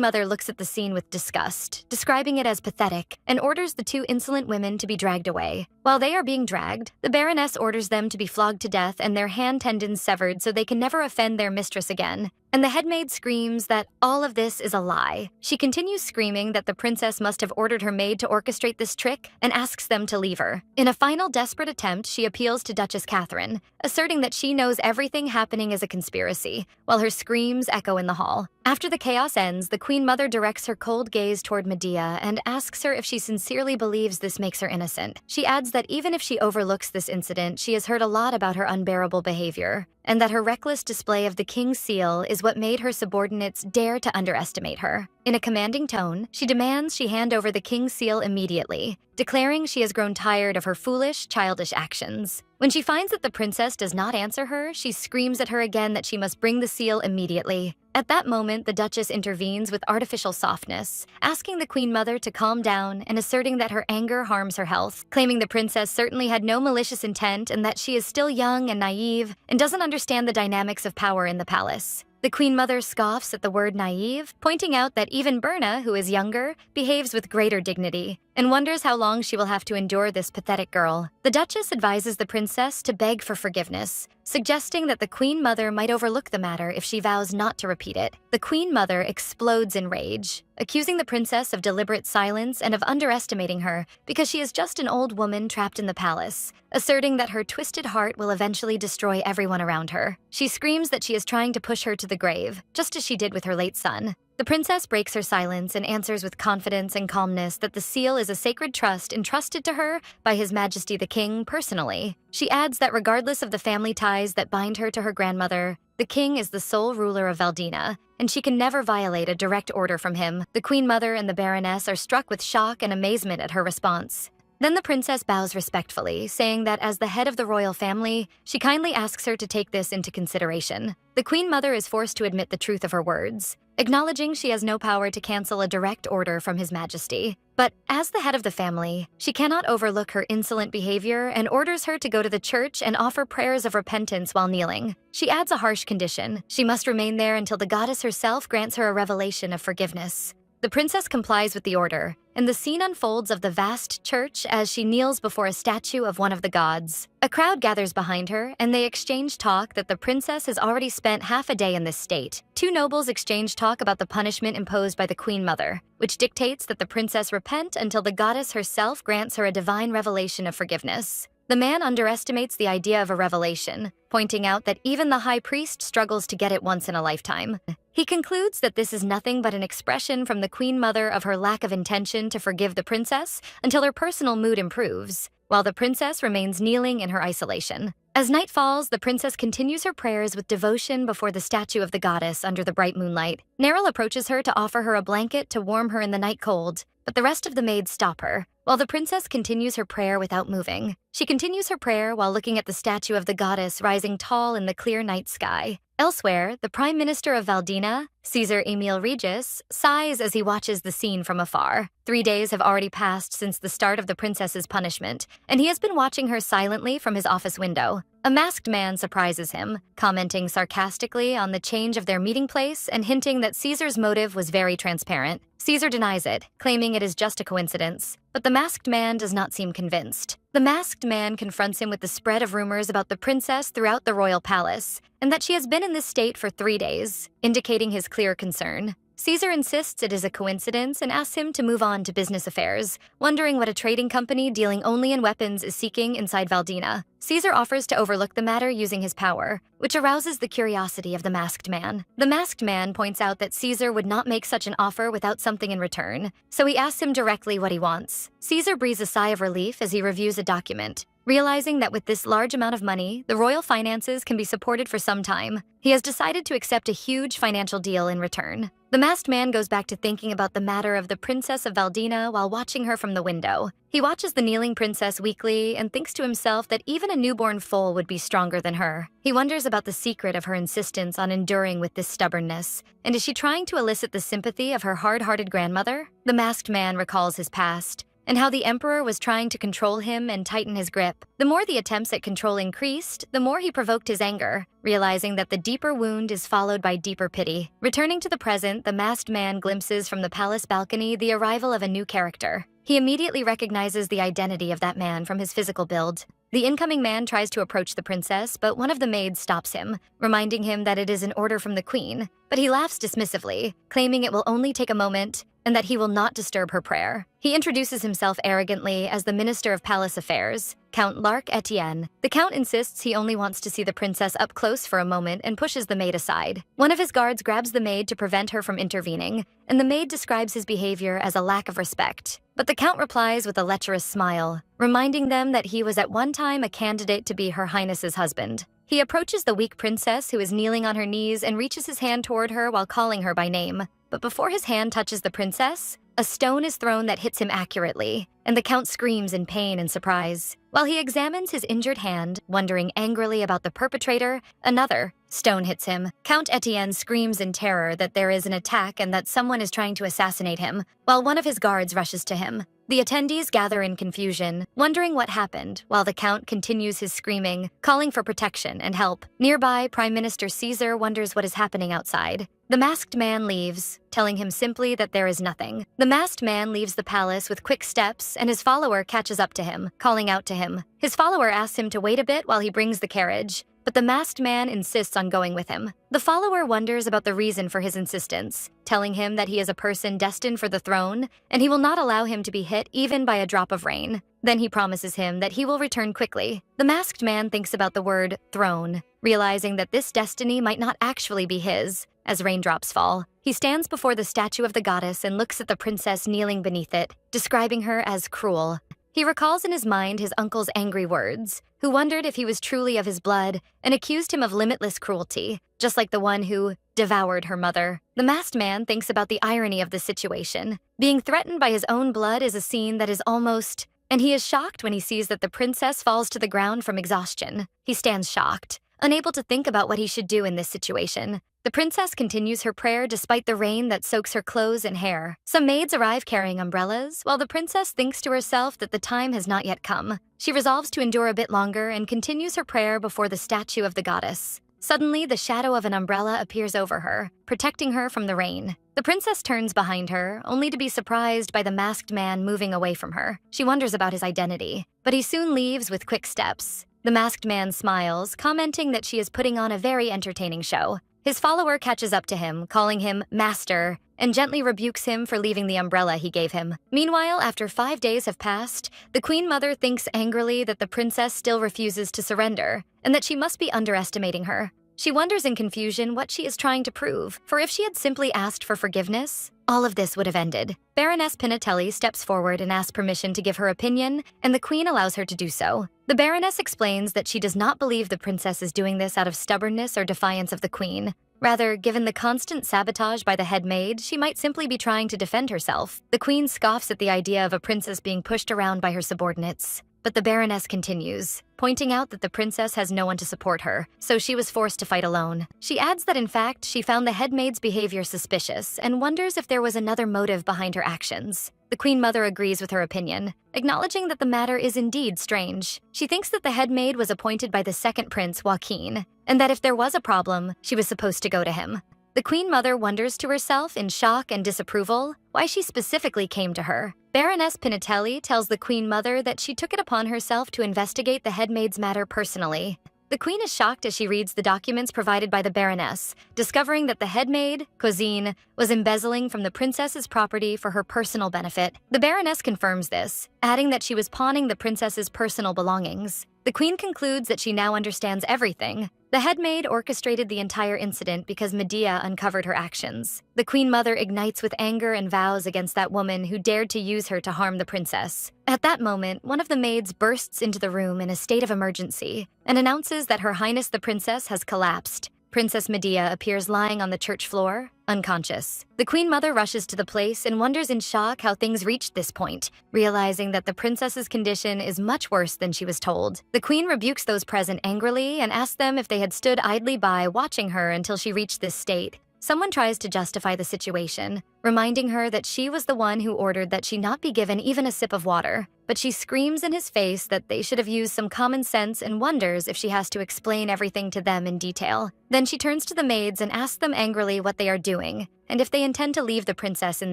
Mother looks at the scene with disgust, describing it as pathetic, and orders the two insolent women to be dragged away. While they are being dragged, the Baroness orders them to be flogged to death and their hand tendons severed so they can never offend their mistress again. And the headmaid screams that all of this is a lie. She continues screaming that the princess must have ordered her maid to orchestrate this trick and asks them to leave her. In a final desperate attempt, she appeals to Duchess Catherine, asserting that she knows everything happening is a conspiracy, while her screams echo in the hall. After the chaos ends, the Queen Mother directs her cold gaze toward Medea and asks her if she sincerely believes this makes her innocent. She adds that even if she overlooks this incident, she has heard a lot about her unbearable behavior, and that her reckless display of the king's seal is what made her subordinates dare to underestimate her. In a commanding tone, she demands she hand over the king's seal immediately, declaring she has grown tired of her foolish, childish actions. When she finds that the princess does not answer her, she screams at her again that she must bring the seal immediately. At that moment, the Duchess intervenes with artificial softness, asking the Queen Mother to calm down and asserting that her anger harms her health, claiming the princess certainly had no malicious intent and that she is still young and naive and doesn't understand the dynamics of power in the palace. The Queen Mother scoffs at the word naive, pointing out that even Berna, who is younger, behaves with greater dignity, and wonders how long she will have to endure this pathetic girl. The Duchess advises the princess to beg for forgiveness, suggesting that the Queen Mother might overlook the matter if she vows not to repeat it. The Queen Mother explodes in rage, accusing the princess of deliberate silence and of underestimating her because she is just an old woman trapped in the palace, asserting that her twisted heart will eventually destroy everyone around her. She screams that she is trying to push her to the grave, just as she did with her late son. The princess breaks her silence and answers with confidence and calmness that the seal is a sacred trust entrusted to her by His Majesty the King personally. She adds that regardless of the family ties that bind her to her grandmother, the king is the sole ruler of Valdina, and she can never violate a direct order from him. The Queen Mother and the Baroness are struck with shock and amazement at her response. Then the princess bows respectfully, saying that as the head of the royal family, she kindly asks her to take this into consideration. The Queen Mother is forced to admit the truth of her words, acknowledging she has no power to cancel a direct order from His Majesty. But as the head of the family, she cannot overlook her insolent behavior and orders her to go to the church and offer prayers of repentance while kneeling. She adds a harsh condition. She must remain there until the goddess herself grants her a revelation of forgiveness. The princess complies with the order, and the scene unfolds of the vast church as she kneels before a statue of one of the gods. A crowd gathers behind her, and they exchange talk that the princess has already spent half a day in this state. Two nobles exchange talk about the punishment imposed by the Queen Mother, which dictates that the princess repent until the goddess herself grants her a divine revelation of forgiveness. The man underestimates the idea of a revelation, pointing out that even the high priest struggles to get it once in a lifetime. He concludes that this is nothing but an expression from the Queen Mother of her lack of intention to forgive the princess until her personal mood improves, while the princess remains kneeling in her isolation. As night falls, the princess continues her prayers with devotion before the statue of the goddess under the bright moonlight. Neril approaches her to offer her a blanket to warm her in the night cold, but the rest of the maids stop her, while the princess continues her prayer without moving. She continues her prayer while looking at the statue of the goddess rising tall in the clear night sky. Elsewhere, the Prime Minister of Valdina, Caesar Emil Regis, sighs as he watches the scene from afar. 3 days have already passed since the start of the princess's punishment, and he has been watching her silently from his office window. A masked man surprises him, commenting sarcastically on the change of their meeting place and hinting that Caesar's motive was very transparent. Caesar denies it, claiming it is just a coincidence, but the masked man does not seem convinced. The masked man confronts him with the spread of rumors about the princess throughout the royal palace, and that she has been in this state for 3 days, indicating his clear concern. Caesar insists it is a coincidence and asks him to move on to business affairs, wondering what a trading company dealing only in weapons is seeking inside Valdina. Caesar offers to overlook the matter using his power, which arouses the curiosity of the masked man. The masked man points out that Caesar would not make such an offer without something in return, so he asks him directly what he wants. Caesar breathes a sigh of relief as he reviews a document, realizing that with this large amount of money, the royal finances can be supported for some time. He has decided to accept a huge financial deal in return. The masked man goes back to thinking about the matter of the Princess of Valdina while watching her from the window. He watches the kneeling princess weakly and thinks to himself that even a newborn foal would be stronger than her. He wonders about the secret of her insistence on enduring with this stubbornness, and is she trying to elicit the sympathy of her hard-hearted grandmother? The masked man recalls his past, and how the emperor was trying to control him and tighten his grip. The more the attempts at control increased, the more he provoked his anger, realizing that the deeper wound is followed by deeper pity. Returning to the present, the masked man glimpses from the palace balcony the arrival of a new character. He immediately recognizes the identity of that man from his physical build. The incoming man tries to approach the princess, but one of the maids stops him, reminding him that it is an order from the queen. But he laughs dismissively, claiming it will only take a moment and that he will not disturb her prayer. He introduces himself arrogantly as the Minister of Palace Affairs, Count Larc Etienne. The Count insists he only wants to see the princess up close for a moment and pushes the maid aside. One of his guards grabs the maid to prevent her from intervening, and the maid describes his behavior as a lack of respect. But the Count replies with a lecherous smile, reminding them that he was at one time a candidate to be Her Highness's husband. He approaches the weak princess who is kneeling on her knees and reaches his hand toward her while calling her by name. But before his hand touches the princess, a stone is thrown that hits him accurately, and the Count screams in pain and surprise. While he examines his injured hand, wondering angrily about the perpetrator, another stone hits him. Count Etienne screams in terror that there is an attack and that someone is trying to assassinate him, while one of his guards rushes to him. The attendees gather in confusion, wondering what happened, while the Count continues his screaming, calling for protection and help. Nearby, Prime Minister Caesar wonders what is happening outside. The masked man leaves, telling him simply that there is nothing. The masked man leaves the palace with quick steps, and his follower catches up to him, calling out to him. His follower asks him to wait a bit while he brings the carriage, but the masked man insists on going with him. The follower wonders about the reason for his insistence, telling him that he is a person destined for the throne, and he will not allow him to be hit even by a drop of rain. Then he promises him that he will return quickly. The masked man thinks about the word throne, realizing that this destiny might not actually be his. As raindrops fall, he stands before the statue of the goddess and looks at the princess kneeling beneath it, describing her as cruel. He recalls in his mind his uncle's angry words, who wondered if he was truly of his blood and accused him of limitless cruelty, just like the one who devoured her mother. The masked man thinks about the irony of the situation. Being threatened by his own blood is a scene that is almost... And he is shocked when he sees that the princess falls to the ground from exhaustion. He stands shocked, unable to think about what he should do in this situation. The princess continues her prayer despite the rain that soaks her clothes and hair. Some maids arrive carrying umbrellas, while the princess thinks to herself that the time has not yet come. She resolves to endure a bit longer and continues her prayer before the statue of the goddess. Suddenly, the shadow of an umbrella appears over her, protecting her from the rain. The princess turns behind her, only to be surprised by the masked man moving away from her. She wonders about his identity, but he soon leaves with quick steps. The masked man smiles, commenting that she is putting on a very entertaining show. His follower catches up to him, calling him Master, and gently rebukes him for leaving the umbrella he gave him. Meanwhile, after 5 days have passed, the Queen Mother thinks angrily that the princess still refuses to surrender, and that she must be underestimating her. She wonders in confusion what she is trying to prove, for if she had simply asked for forgiveness, all of this would have ended. Baroness Pinatelli steps forward and asks permission to give her opinion, and the queen allows her to do so. The Baroness explains that she does not believe the princess is doing this out of stubbornness or defiance of the queen. Rather, given the constant sabotage by the head maid, she might simply be trying to defend herself. The queen scoffs at the idea of a princess being pushed around by her subordinates. But the Baroness continues, pointing out that the princess has no one to support her, so she was forced to fight alone. She adds that in fact, she found the head maid's behavior suspicious and wonders if there was another motive behind her actions. The Queen Mother agrees with her opinion, acknowledging that the matter is indeed strange. She thinks that the head maid was appointed by the second prince, Joaquin, and that if there was a problem, she was supposed to go to him. The Queen Mother wonders to herself in shock and disapproval why she specifically came to her. Baroness Pinatelli tells the Queen Mother that she took it upon herself to investigate the head maid's matter personally. The Queen is shocked as she reads the documents provided by the Baroness, discovering that the head maid, Cosine, was embezzling from the princess's property for her personal benefit. The Baroness confirms this, adding that she was pawning the princess's personal belongings. The Queen concludes that she now understands everything. The head maid orchestrated the entire incident because Medea uncovered her actions. The Queen Mother ignites with anger and vows against that woman who dared to use her to harm the princess. At that moment, one of the maids bursts into the room in a state of emergency and announces that Her Highness the Princess has collapsed. Princess Medea appears lying on the church floor, unconscious. The Queen Mother rushes to the place and wonders in shock how things reached this point, realizing that the princess's condition is much worse than she was told. The Queen rebukes those present angrily and asks them if they had stood idly by watching her until she reached this state. Someone tries to justify the situation, reminding her that she was the one who ordered that she not be given even a sip of water. But she screams in his face that they should have used some common sense and wonders if she has to explain everything to them in detail. Then she turns to the maids and asks them angrily what they are doing, and if they intend to leave the princess in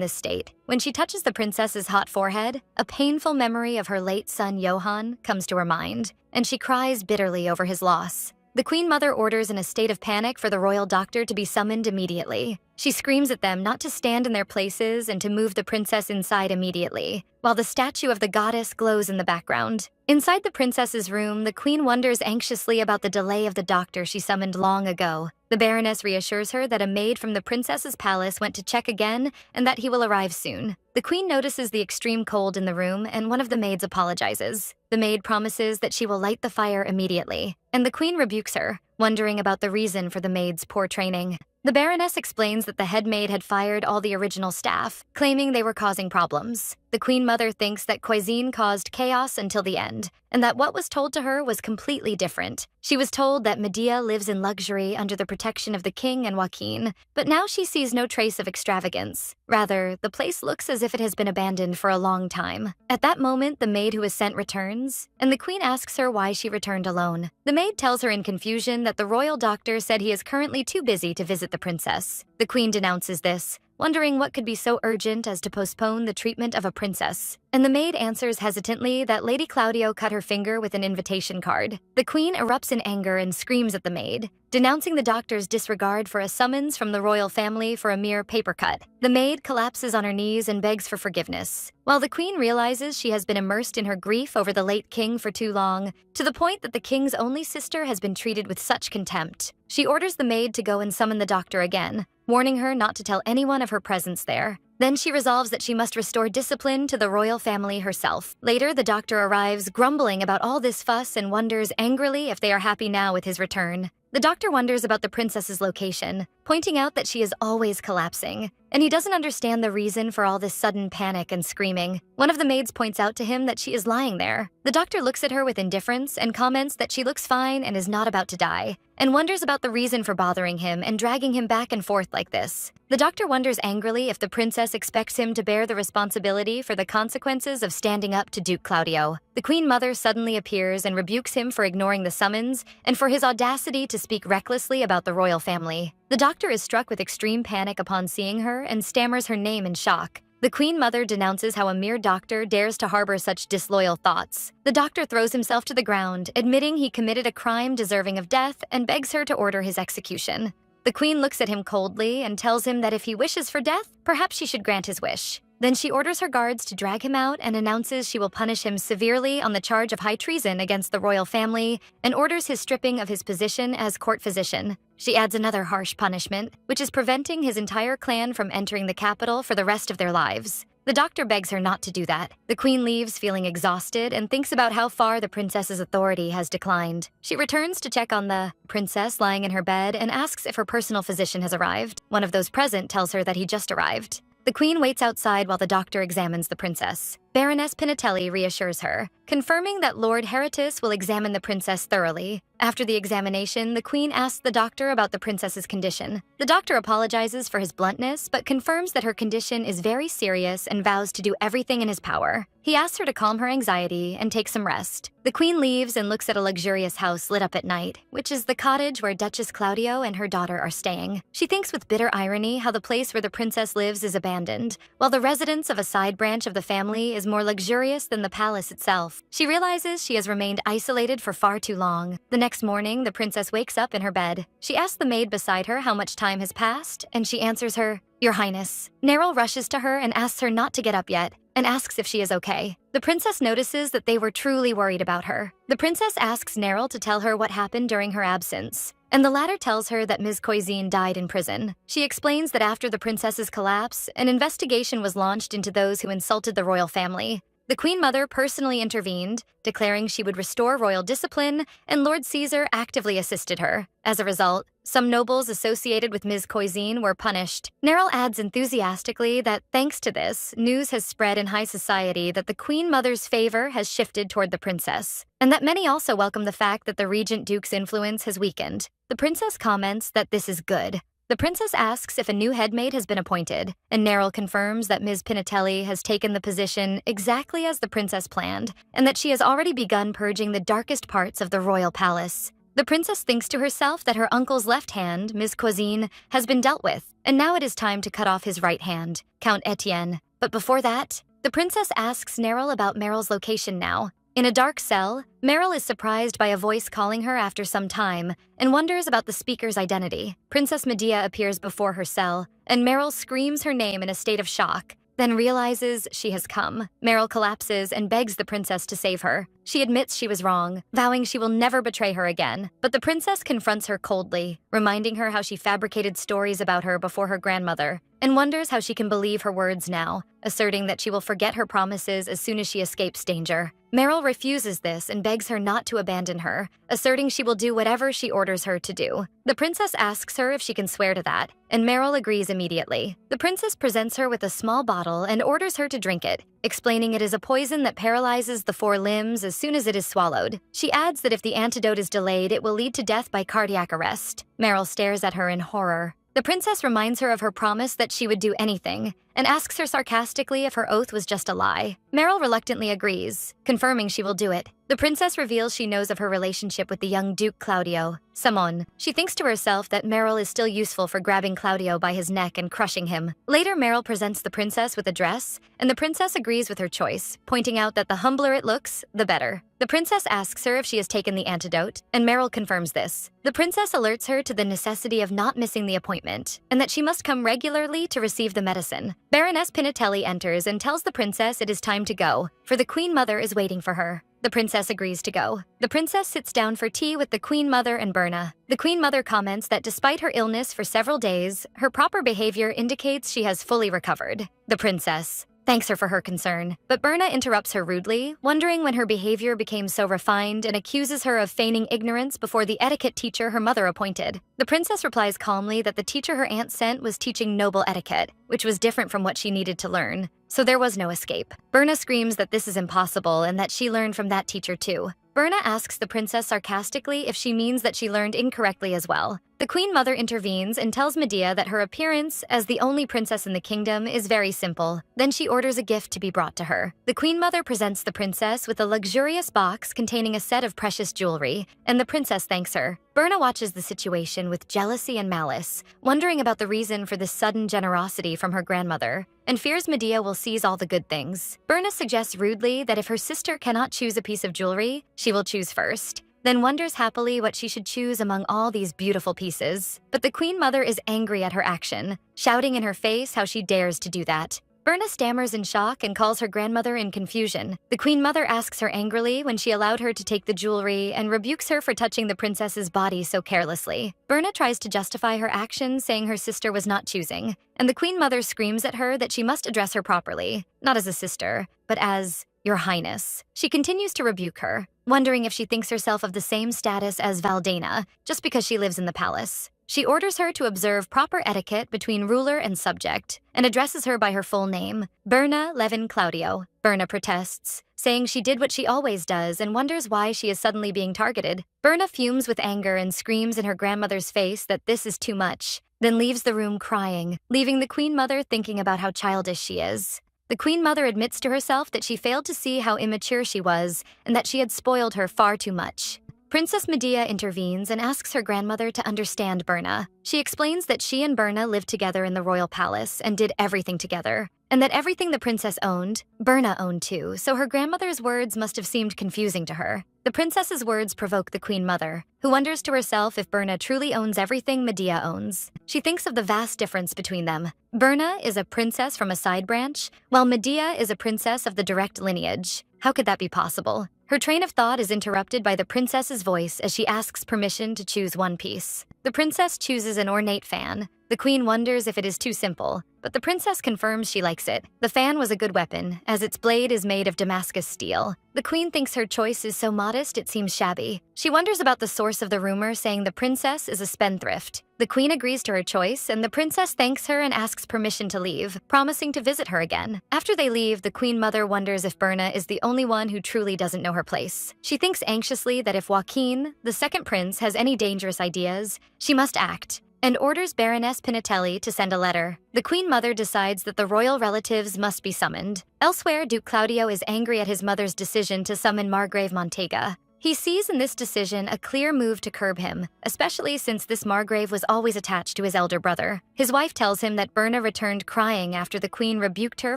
this state. When she touches the princess's hot forehead, a painful memory of her late son Johann comes to her mind, and she cries bitterly over his loss. The Queen Mother orders in a state of panic for the royal doctor to be summoned immediately. She screams at them not to stand in their places and to move the princess inside immediately, while the statue of the goddess glows in the background. Inside the princess's room, the queen wonders anxiously about the delay of the doctor she summoned long ago. The Baroness reassures her that a maid from the princess's palace went to check again and that he will arrive soon. The queen notices the extreme cold in the room and one of the maids apologizes. The maid promises that she will light the fire immediately, and the queen rebukes her, wondering about the reason for the maid's poor training. The Baroness explains that the head maid had fired all the original staff, claiming they were causing problems. The Queen Mother thinks that Cuisine caused chaos until the end, and that what was told to her was completely different. She was told that Medea lives in luxury under the protection of the king and Joaquin, but now she sees no trace of extravagance. Rather, the place looks as if it has been abandoned for a long time. At that moment, the maid who was sent returns, and the queen asks her why she returned alone. The maid tells her in confusion that the royal doctor said he is currently too busy to visit the princess. The queen denounces this, wondering what could be so urgent as to postpone the treatment of a princess. And the maid answers hesitantly that Lady Claudio cut her finger with an invitation card. The queen erupts in anger and screams at the maid, denouncing the doctor's disregard for a summons from the royal family for a mere paper cut. The maid collapses on her knees and begs for forgiveness, while the queen realizes she has been immersed in her grief over the late king for too long, to the point that the king's only sister has been treated with such contempt. She orders the maid to go and summon the doctor again, warning her not to tell anyone of her presence there. Then she resolves that she must restore discipline to the royal family herself. Later, the doctor arrives, grumbling about all this fuss and wonders angrily if they are happy now with his return. The doctor wonders about the princess's location, pointing out that she is always collapsing, and he doesn't understand the reason for all this sudden panic and screaming. One of the maids points out to him that she is lying there. The doctor looks at her with indifference and comments that she looks fine and is not about to die, and wonders about the reason for bothering him and dragging him back and forth like this. The doctor wonders angrily if the princess expects him to bear the responsibility for the consequences of standing up to Duke Claudio. The Queen Mother suddenly appears and rebukes him for ignoring the summons and for his audacity to speak recklessly about the royal family. The doctor is struck with extreme panic upon seeing her and stammers her name in shock. The Queen Mother denounces how a mere doctor dares to harbor such disloyal thoughts. The doctor throws himself to the ground, admitting he committed a crime deserving of death and begs her to order his execution. The queen looks at him coldly and tells him that if he wishes for death, perhaps she should grant his wish. Then she orders her guards to drag him out and announces she will punish him severely on the charge of high treason against the royal family and orders his stripping of his position as court physician. She adds another harsh punishment, which is preventing his entire clan from entering the capital for the rest of their lives. The doctor begs her not to do that. The queen leaves feeling exhausted and thinks about how far the princess's authority has declined. She returns to check on the princess lying in her bed and asks if her personal physician has arrived. One of those present tells her that he just arrived. The queen waits outside while the doctor examines the princess. Baroness Pinatelli reassures her, confirming that Lord Heritus will examine the princess thoroughly. After the examination, the queen asks the doctor about the princess's condition. The doctor apologizes for his bluntness, but confirms that her condition is very serious and vows to do everything in his power. He asks her to calm her anxiety and take some rest. The queen leaves and looks at a luxurious house lit up at night, which is the cottage where Duchess Claudio and her daughter are staying. She thinks with bitter irony how the place where the princess lives is abandoned, while the residence of a side branch of the family is more luxurious than the palace itself. She realizes she has remained isolated for far too long. The next morning, the princess wakes up in her bed. She asks the maid beside her how much time has passed, and she answers her, "Your Highness." Neril rushes to her and asks her not to get up yet, and asks if she is okay. The princess notices that they were truly worried about her. The princess asks Neril to tell her what happened during her absence, and the latter tells her that Ms. Coisin died in prison. She explains that after the princess's collapse, an investigation was launched into those who insulted the royal family. The Queen Mother personally intervened, declaring she would restore royal discipline, and Lord Caesar actively assisted her. As a result, some nobles associated with Ms. Coisin were punished. Neril adds enthusiastically that thanks to this, news has spread in high society that the Queen Mother's favor has shifted toward the princess, and that many also welcome the fact that the Regent Duke's influence has weakened. The princess comments that this is good. The princess asks if a new headmaid has been appointed, and Neril confirms that Ms. Pinatelli has taken the position exactly as the princess planned, and that she has already begun purging the darkest parts of the royal palace. The princess thinks to herself that her uncle's left hand, Ms. Coisin, has been dealt with, and now it is time to cut off his right hand, Count Etienne. But before that, the princess asks Neril about Meryl's location now. In a dark cell, Meryl is surprised by a voice calling her after some time and wonders about the speaker's identity. Princess Medea appears before her cell, and Meryl screams her name in a state of shock, then realizes she has come. Meryl collapses and begs the princess to save her. She admits she was wrong, vowing she will never betray her again. But the princess confronts her coldly, reminding her how she fabricated stories about her before her grandmother, and wonders how she can believe her words now, asserting that she will forget her promises as soon as she escapes danger. Meryl refuses this and begs her not to abandon her, asserting she will do whatever she orders her to do. The princess asks her if she can swear to that, and Meryl agrees immediately. The princess presents her with a small bottle and orders her to drink it, explaining it is a poison that paralyzes the four limbs as soon as it is swallowed. She adds that if the antidote is delayed, it will lead to death by cardiac arrest. Meryl stares at her in horror. The princess reminds her of her promise that she would do anything, and asks her sarcastically if her oath was just a lie. Meryl reluctantly agrees, confirming she will do it. The princess reveals she knows of her relationship with the young Duke Claudio, Samon. She thinks to herself that Meryl is still useful for grabbing Claudio by his neck and crushing him. Later, Meryl presents the princess with a dress, and the princess agrees with her choice, pointing out that the humbler it looks, the better. The princess asks her if she has taken the antidote, and Meryl confirms this. The princess alerts her to the necessity of not missing the appointment, and that she must come regularly to receive the medicine. Baroness Pinatelli enters and tells the princess it is time to go, for the Queen Mother is waiting for her. The princess agrees to go. The princess sits down for tea with the Queen Mother and Berna. The Queen Mother comments that despite her illness for several days, her proper behavior indicates she has fully recovered. The princess thanks her for her concern, but Berna interrupts her rudely, wondering when her behavior became so refined, and accuses her of feigning ignorance before the etiquette teacher her mother appointed. The princess replies calmly that the teacher her aunt sent was teaching noble etiquette, which was different from what she needed to learn, so there was no escape. Berna screams that this is impossible and that she learned from that teacher too. Berna asks the princess sarcastically if she means that she learned incorrectly as well. The Queen Mother intervenes and tells Medea that her appearance as the only princess in the kingdom is very simple. Then she orders a gift to be brought to her. The Queen Mother presents the princess with a luxurious box containing a set of precious jewelry, and the princess thanks her. Berna watches the situation with jealousy and malice, wondering about the reason for this sudden generosity from her grandmother, and fears Medea will seize all the good things. Berna suggests rudely that if her sister cannot choose a piece of jewelry, she will choose first, then wonders happily what she should choose among all these beautiful pieces. But the Queen Mother is angry at her action, shouting in her face how she dares to do that. Berna stammers in shock and calls her grandmother in confusion. The Queen Mother asks her angrily when she allowed her to take the jewelry and rebukes her for touching the princess's body so carelessly. Berna tries to justify her actions, saying her sister was not choosing, and the Queen Mother screams at her that she must address her properly, not as a sister, but as Your Highness. She continues to rebuke her, wondering if she thinks herself of the same status as Valdena, just because she lives in the palace. She orders her to observe proper etiquette between ruler and subject, and addresses her by her full name, Berna Levin Claudio. Berna protests, saying she did what she always does and wonders why she is suddenly being targeted. Berna fumes with anger and screams in her grandmother's face that this is too much, then leaves the room crying, leaving the Queen Mother thinking about how childish she is. The Queen Mother admits to herself that she failed to see how immature she was and that she had spoiled her far too much. Princess Medea intervenes and asks her grandmother to understand Berna. She explains that she and Berna lived together in the royal palace and did everything together, and that everything the princess owned, Berna owned too, so her grandmother's words must have seemed confusing to her. The princess's words provoke the Queen Mother, who wonders to herself if Berna truly owns everything Medea owns. She thinks of the vast difference between them. Berna is a princess from a side branch, while Medea is a princess of the direct lineage. How could that be possible? Her train of thought is interrupted by the princess's voice as she asks permission to choose one piece. The princess chooses an ornate fan. The queen wonders if it is too simple, but the princess confirms she likes it. The fan was a good weapon, as its blade is made of Damascus steel. The queen thinks her choice is so modest it seems shabby. She wonders about the source of the rumor saying the princess is a spendthrift. The queen agrees to her choice, and the princess thanks her and asks permission to leave, promising to visit her again. After they leave, the Queen Mother wonders if Berna is the only one who truly doesn't know her place. She thinks anxiously that if Joaquin, the second prince, has any dangerous ideas, she must act, and orders Baroness Pinatelli to send a letter. The Queen Mother decides that the royal relatives must be summoned. Elsewhere, Duke Claudio is angry at his mother's decision to summon Margrave Montega. He sees in this decision a clear move to curb him, especially since this Margrave was always attached to his elder brother. His wife tells him that Berna returned crying after the queen rebuked her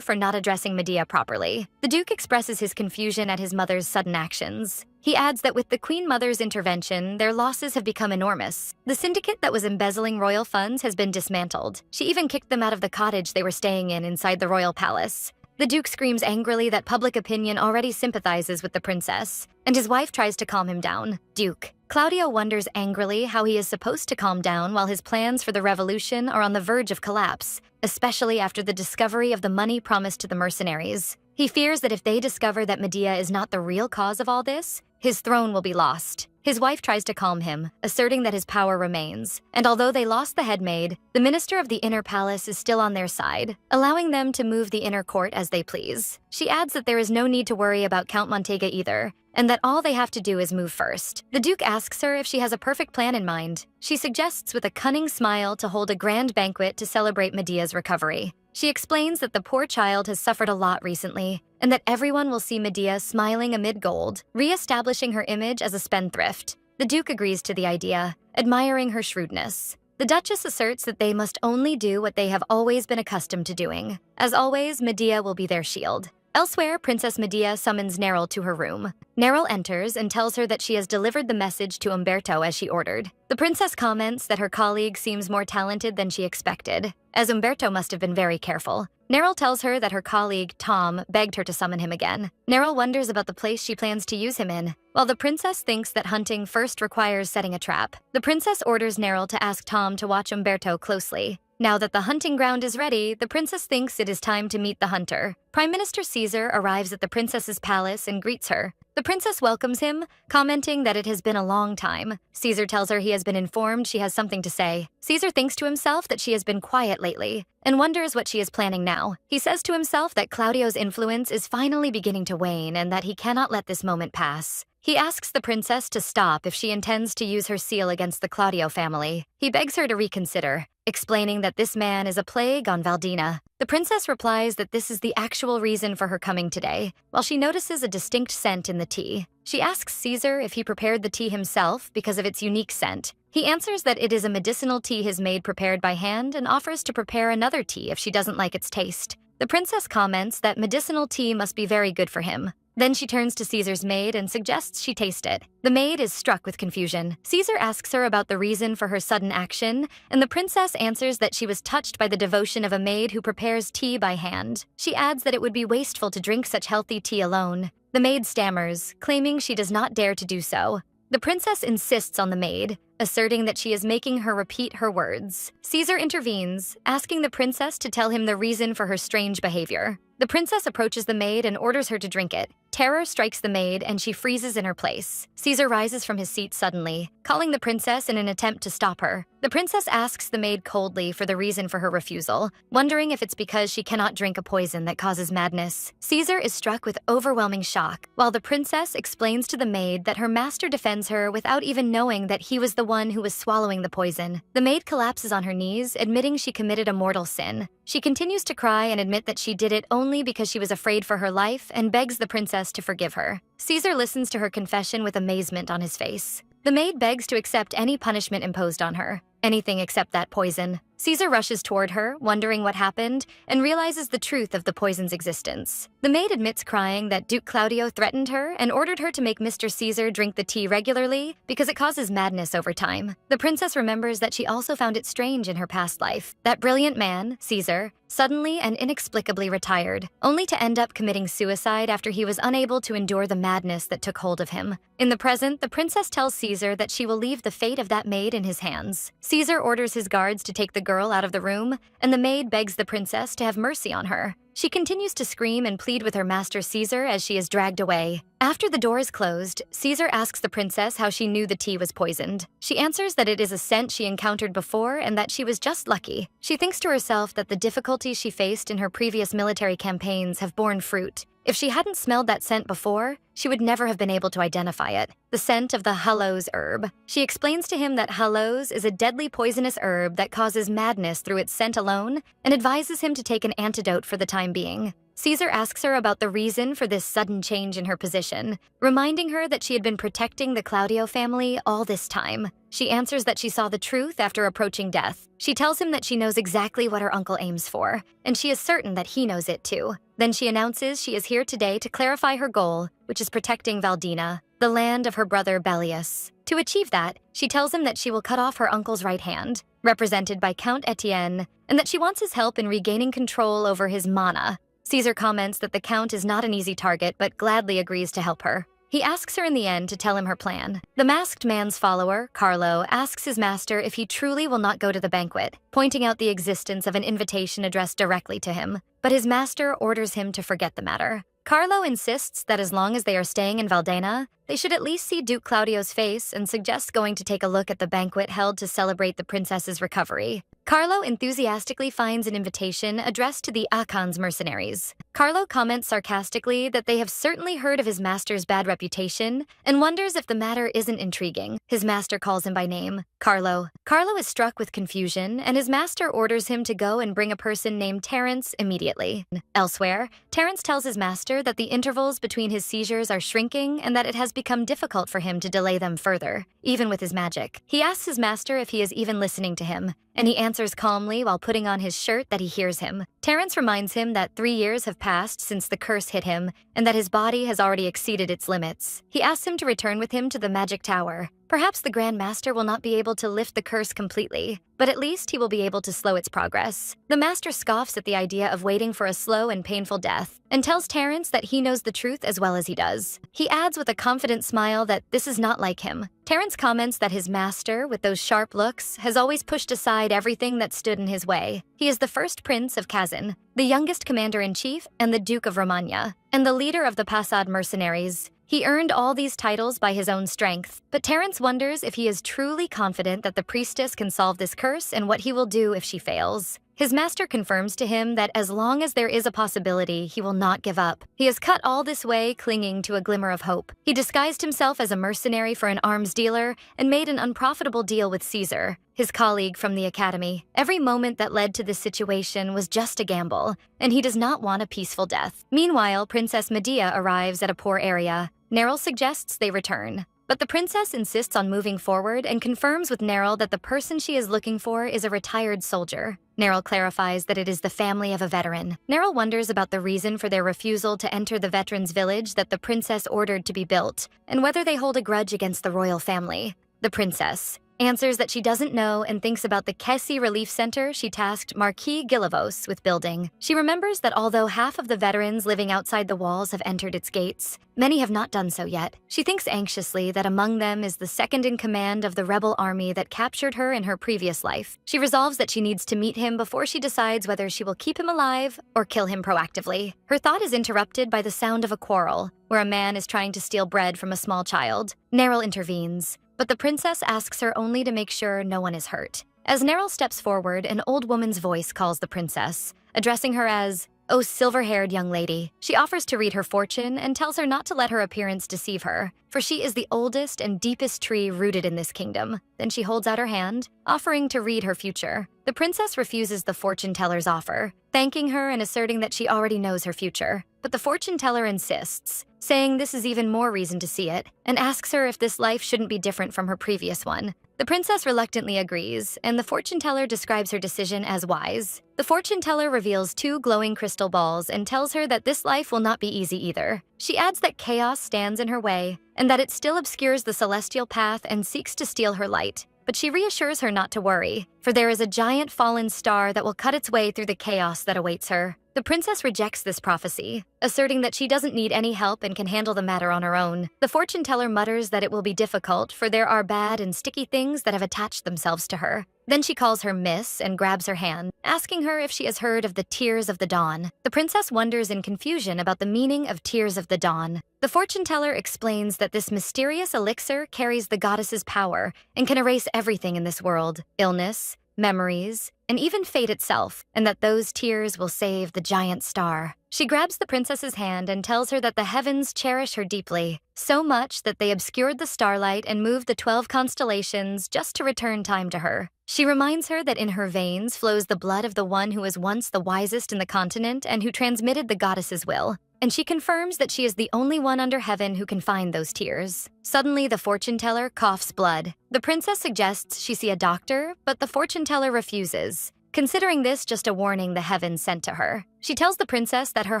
for not addressing Medea properly. The Duke expresses his confusion at his mother's sudden actions. He adds that with the Queen Mother's intervention, their losses have become enormous. The syndicate that was embezzling royal funds has been dismantled. She even kicked them out of the cottage they were staying in inside the royal palace. The Duke screams angrily that public opinion already sympathizes with the princess, and his wife tries to calm him down. Duke. Claudio wonders angrily how he is supposed to calm down while his plans for the revolution are on the verge of collapse, especially after the discovery of the money promised to the mercenaries. He fears that if they discover that Medea is not the real cause of all this, his throne will be lost. His wife tries to calm him, asserting that his power remains, and although they lost the headmaid, the minister of the inner palace is still on their side, allowing them to move the inner court as they please. She adds that there is no need to worry about Count Montega either, and that all they have to do is move first. The Duke asks her if she has a perfect plan in mind. She suggests with a cunning smile to hold a grand banquet to celebrate Medea's recovery. She explains that the poor child has suffered a lot recently, and that everyone will see Medea smiling amid gold, re-establishing her image as a spendthrift. The Duke agrees to the idea, admiring her shrewdness. The Duchess asserts that they must only do what they have always been accustomed to doing. As always, Medea will be their shield. Elsewhere, Princess Medea summons Neril to her room. Neril enters and tells her that she has delivered the message to Umberto as she ordered. The princess comments that her colleague seems more talented than she expected, as Umberto must have been very careful. Neril tells her that her colleague, Tom, begged her to summon him again. Neril wonders about the place she plans to use him in, while the princess thinks that hunting first requires setting a trap. The princess orders Neril to ask Tom to watch Umberto closely. Now that the hunting ground is ready, the princess thinks it is time to meet the hunter. Prime Minister Caesar arrives at the princess's palace and greets her. The princess welcomes him, commenting that it has been a long time. Caesar tells her he has been informed she has something to say. Caesar thinks to himself that she has been quiet lately, and wonders what she is planning now. He says to himself that Claudio's influence is finally beginning to wane and that he cannot let this moment pass. He asks the princess to stop if she intends to use her seal against the Claudio family. He begs her to reconsider, explaining that this man is a plague on Valdena. The princess replies that this is the actual reason for her coming today, while she notices a distinct scent in the tea. She asks Caesar if he prepared the tea himself because of its unique scent. He answers that it is a medicinal tea his maid prepared by hand and offers to prepare another tea if she doesn't like its taste. The princess comments that medicinal tea must be very good for him. Then she turns to Caesar's maid and suggests she taste it. The maid is struck with confusion. Caesar asks her about the reason for her sudden action, and the princess answers that she was touched by the devotion of a maid who prepares tea by hand. She adds that it would be wasteful to drink such healthy tea alone. The maid stammers, claiming she does not dare to do so. The princess insists on the maid, asserting that she is making her repeat her words. Caesar intervenes, asking the princess to tell him the reason for her strange behavior. The princess approaches the maid and orders her to drink it. Terror strikes the maid and she freezes in her place. Caesar rises from his seat suddenly, calling the princess in an attempt to stop her. The princess asks the maid coldly for the reason for her refusal, wondering if it's because she cannot drink a poison that causes madness. Caesar is struck with overwhelming shock, while the princess explains to the maid that her master defends her without even knowing that he was the one who was swallowing the poison. The maid collapses on her knees, admitting she committed a mortal sin. She continues to cry and admit that she did it only because she was afraid for her life and begs the princess to forgive her. Caesar listens to her confession with amazement on his face. The maid begs to accept any punishment imposed on her, anything except that poison. Caesar rushes toward her, wondering what happened, and realizes the truth of the poison's existence. The maid admits crying that Duke Claudio threatened her and ordered her to make Mr. Caesar drink the tea regularly because it causes madness over time. The princess remembers that she also found it strange in her past life. That brilliant man, Caesar, suddenly and inexplicably retired, only to end up committing suicide after he was unable to endure the madness that took hold of him. In the present, the princess tells Caesar that she will leave the fate of that maid in his hands. Caesar orders his guards to take the girl out of the room, and the maid begs the princess to have mercy on her. She continues to scream and plead with her master Caesar as she is dragged away. After the door is closed, Caesar asks the princess how she knew the tea was poisoned. She answers that it is a scent she encountered before and that she was just lucky. She thinks to herself that the difficulties she faced in her previous military campaigns have borne fruit. If she hadn't smelled that scent before, she would never have been able to identify it. The scent of the hallows herb. She explains to him that hallows is a deadly poisonous herb that causes madness through its scent alone and advises him to take an antidote for the time being. Caesar asks her about the reason for this sudden change in her position, reminding her that she had been protecting the Claudio family all this time. She answers that she saw the truth after approaching death. She tells him that she knows exactly what her uncle aims for, and she is certain that he knows it too. Then she announces she is here today to clarify her goal, which is protecting Valdina, the land of her brother Bellius. To achieve that, she tells him that she will cut off her uncle's right hand, represented by Count Etienne, and that she wants his help in regaining control over his mana. Caesar comments that the Count is not an easy target but gladly agrees to help her. He asks her in the end to tell him her plan. The masked man's follower, Carlo, asks his master if he truly will not go to the banquet, pointing out the existence of an invitation addressed directly to him. But his master orders him to forget the matter. Carlo insists that as long as they are staying in Valdena, they should at least see Duke Claudio's face and suggests going to take a look at the banquet held to celebrate the princess's recovery. Carlo enthusiastically finds an invitation addressed to the Akan's mercenaries. Carlo comments sarcastically that they have certainly heard of his master's bad reputation and wonders if the matter isn't intriguing. His master calls him by name, Carlo. Carlo is struck with confusion, and his master orders him to go and bring a person named Terence immediately. Elsewhere, Terence tells his master that the intervals between his seizures are shrinking and that it has become difficult for him to delay them further, even with his magic. He asks his master if he is even listening to him, and he answers calmly while putting on his shirt that he hears him. Terence reminds him that 3 years have passed since the curse hit him, and that his body has already exceeded its limits. He asks him to return with him to the magic tower. Perhaps the Grand Master will not be able to lift the curse completely, but at least he will be able to slow its progress. The Master scoffs at the idea of waiting for a slow and painful death, and tells Terence that he knows the truth as well as he does. He adds with a confident smile that this is not like him. Terence comments that his master, with those sharp looks, has always pushed aside everything that stood in his way. He is the first prince of Kazan, the youngest commander-in-chief, and the Duke of Romagna, and the leader of the Passad mercenaries. He earned all these titles by his own strength, but Terence wonders if he is truly confident that the priestess can solve this curse and what he will do if she fails. His master confirms to him that as long as there is a possibility, he will not give up. He has cut all this way, clinging to a glimmer of hope. He disguised himself as a mercenary for an arms dealer and made an unprofitable deal with Caesar, his colleague from the academy. Every moment that led to this situation was just a gamble, and he does not want a peaceful death. Meanwhile, Princess Medea arrives at a poor area. Neril suggests they return. But the princess insists on moving forward and confirms with Neril that the person she is looking for is a retired soldier. Neril clarifies that it is the family of a veteran. Neril wonders about the reason for their refusal to enter the veterans' village that the princess ordered to be built, and whether they hold a grudge against the royal family. The princess answers that she doesn't know and thinks about the Kessie Relief Center she tasked Marquis Gilavos with building. She remembers that although half of the veterans living outside the walls have entered its gates, many have not done so yet. She thinks anxiously that among them is the second-in-command of the rebel army that captured her in her previous life. She resolves that she needs to meet him before she decides whether she will keep him alive or kill him proactively. Her thought is interrupted by the sound of a quarrel, where a man is trying to steal bread from a small child. Neril intervenes, but the princess asks her only to make sure no one is hurt. As Neril steps forward, an old woman's voice calls the princess, addressing her as, "Oh, silver-haired young lady." She offers to read her fortune and tells her not to let her appearance deceive her, for she is the oldest and deepest tree rooted in this kingdom. Then she holds out her hand, offering to read her future. The princess refuses the fortune-teller's offer, thanking her and asserting that she already knows her future. But the fortune-teller insists, saying this is even more reason to see it, and asks her if this life shouldn't be different from her previous one. The princess reluctantly agrees, and the fortune-teller describes her decision as wise. The fortune-teller reveals 2 glowing crystal balls and tells her that this life will not be easy either. She adds that chaos stands in her way, and that it still obscures the celestial path and seeks to steal her light. But she reassures her not to worry, for there is a giant fallen star that will cut its way through the chaos that awaits her. The princess rejects this prophecy, asserting that she doesn't need any help and can handle the matter on her own. The fortune-teller mutters that it will be difficult, for there are bad and sticky things that have attached themselves to her. Then she calls her Miss and grabs her hand, asking her if she has heard of the Tears of the Dawn. The princess wonders in confusion about the meaning of Tears of the Dawn. The fortune-teller explains that this mysterious elixir carries the goddess's power and can erase everything in this world: illness, memories, and even fate itself, and that those tears will save the giant star. She grabs the princess's hand and tells her that the heavens cherish her deeply, so much that they obscured the starlight and moved the 12 constellations just to return time to her. She reminds her that in her veins flows the blood of the one who was once the wisest in the continent and who transmitted the goddess's will. And she confirms that she is the only one under heaven who can find those tears. Suddenly, the fortune-teller coughs blood. The princess suggests she see a doctor, but the fortune-teller refuses, considering this just a warning the heavens sent to her. She tells the princess that her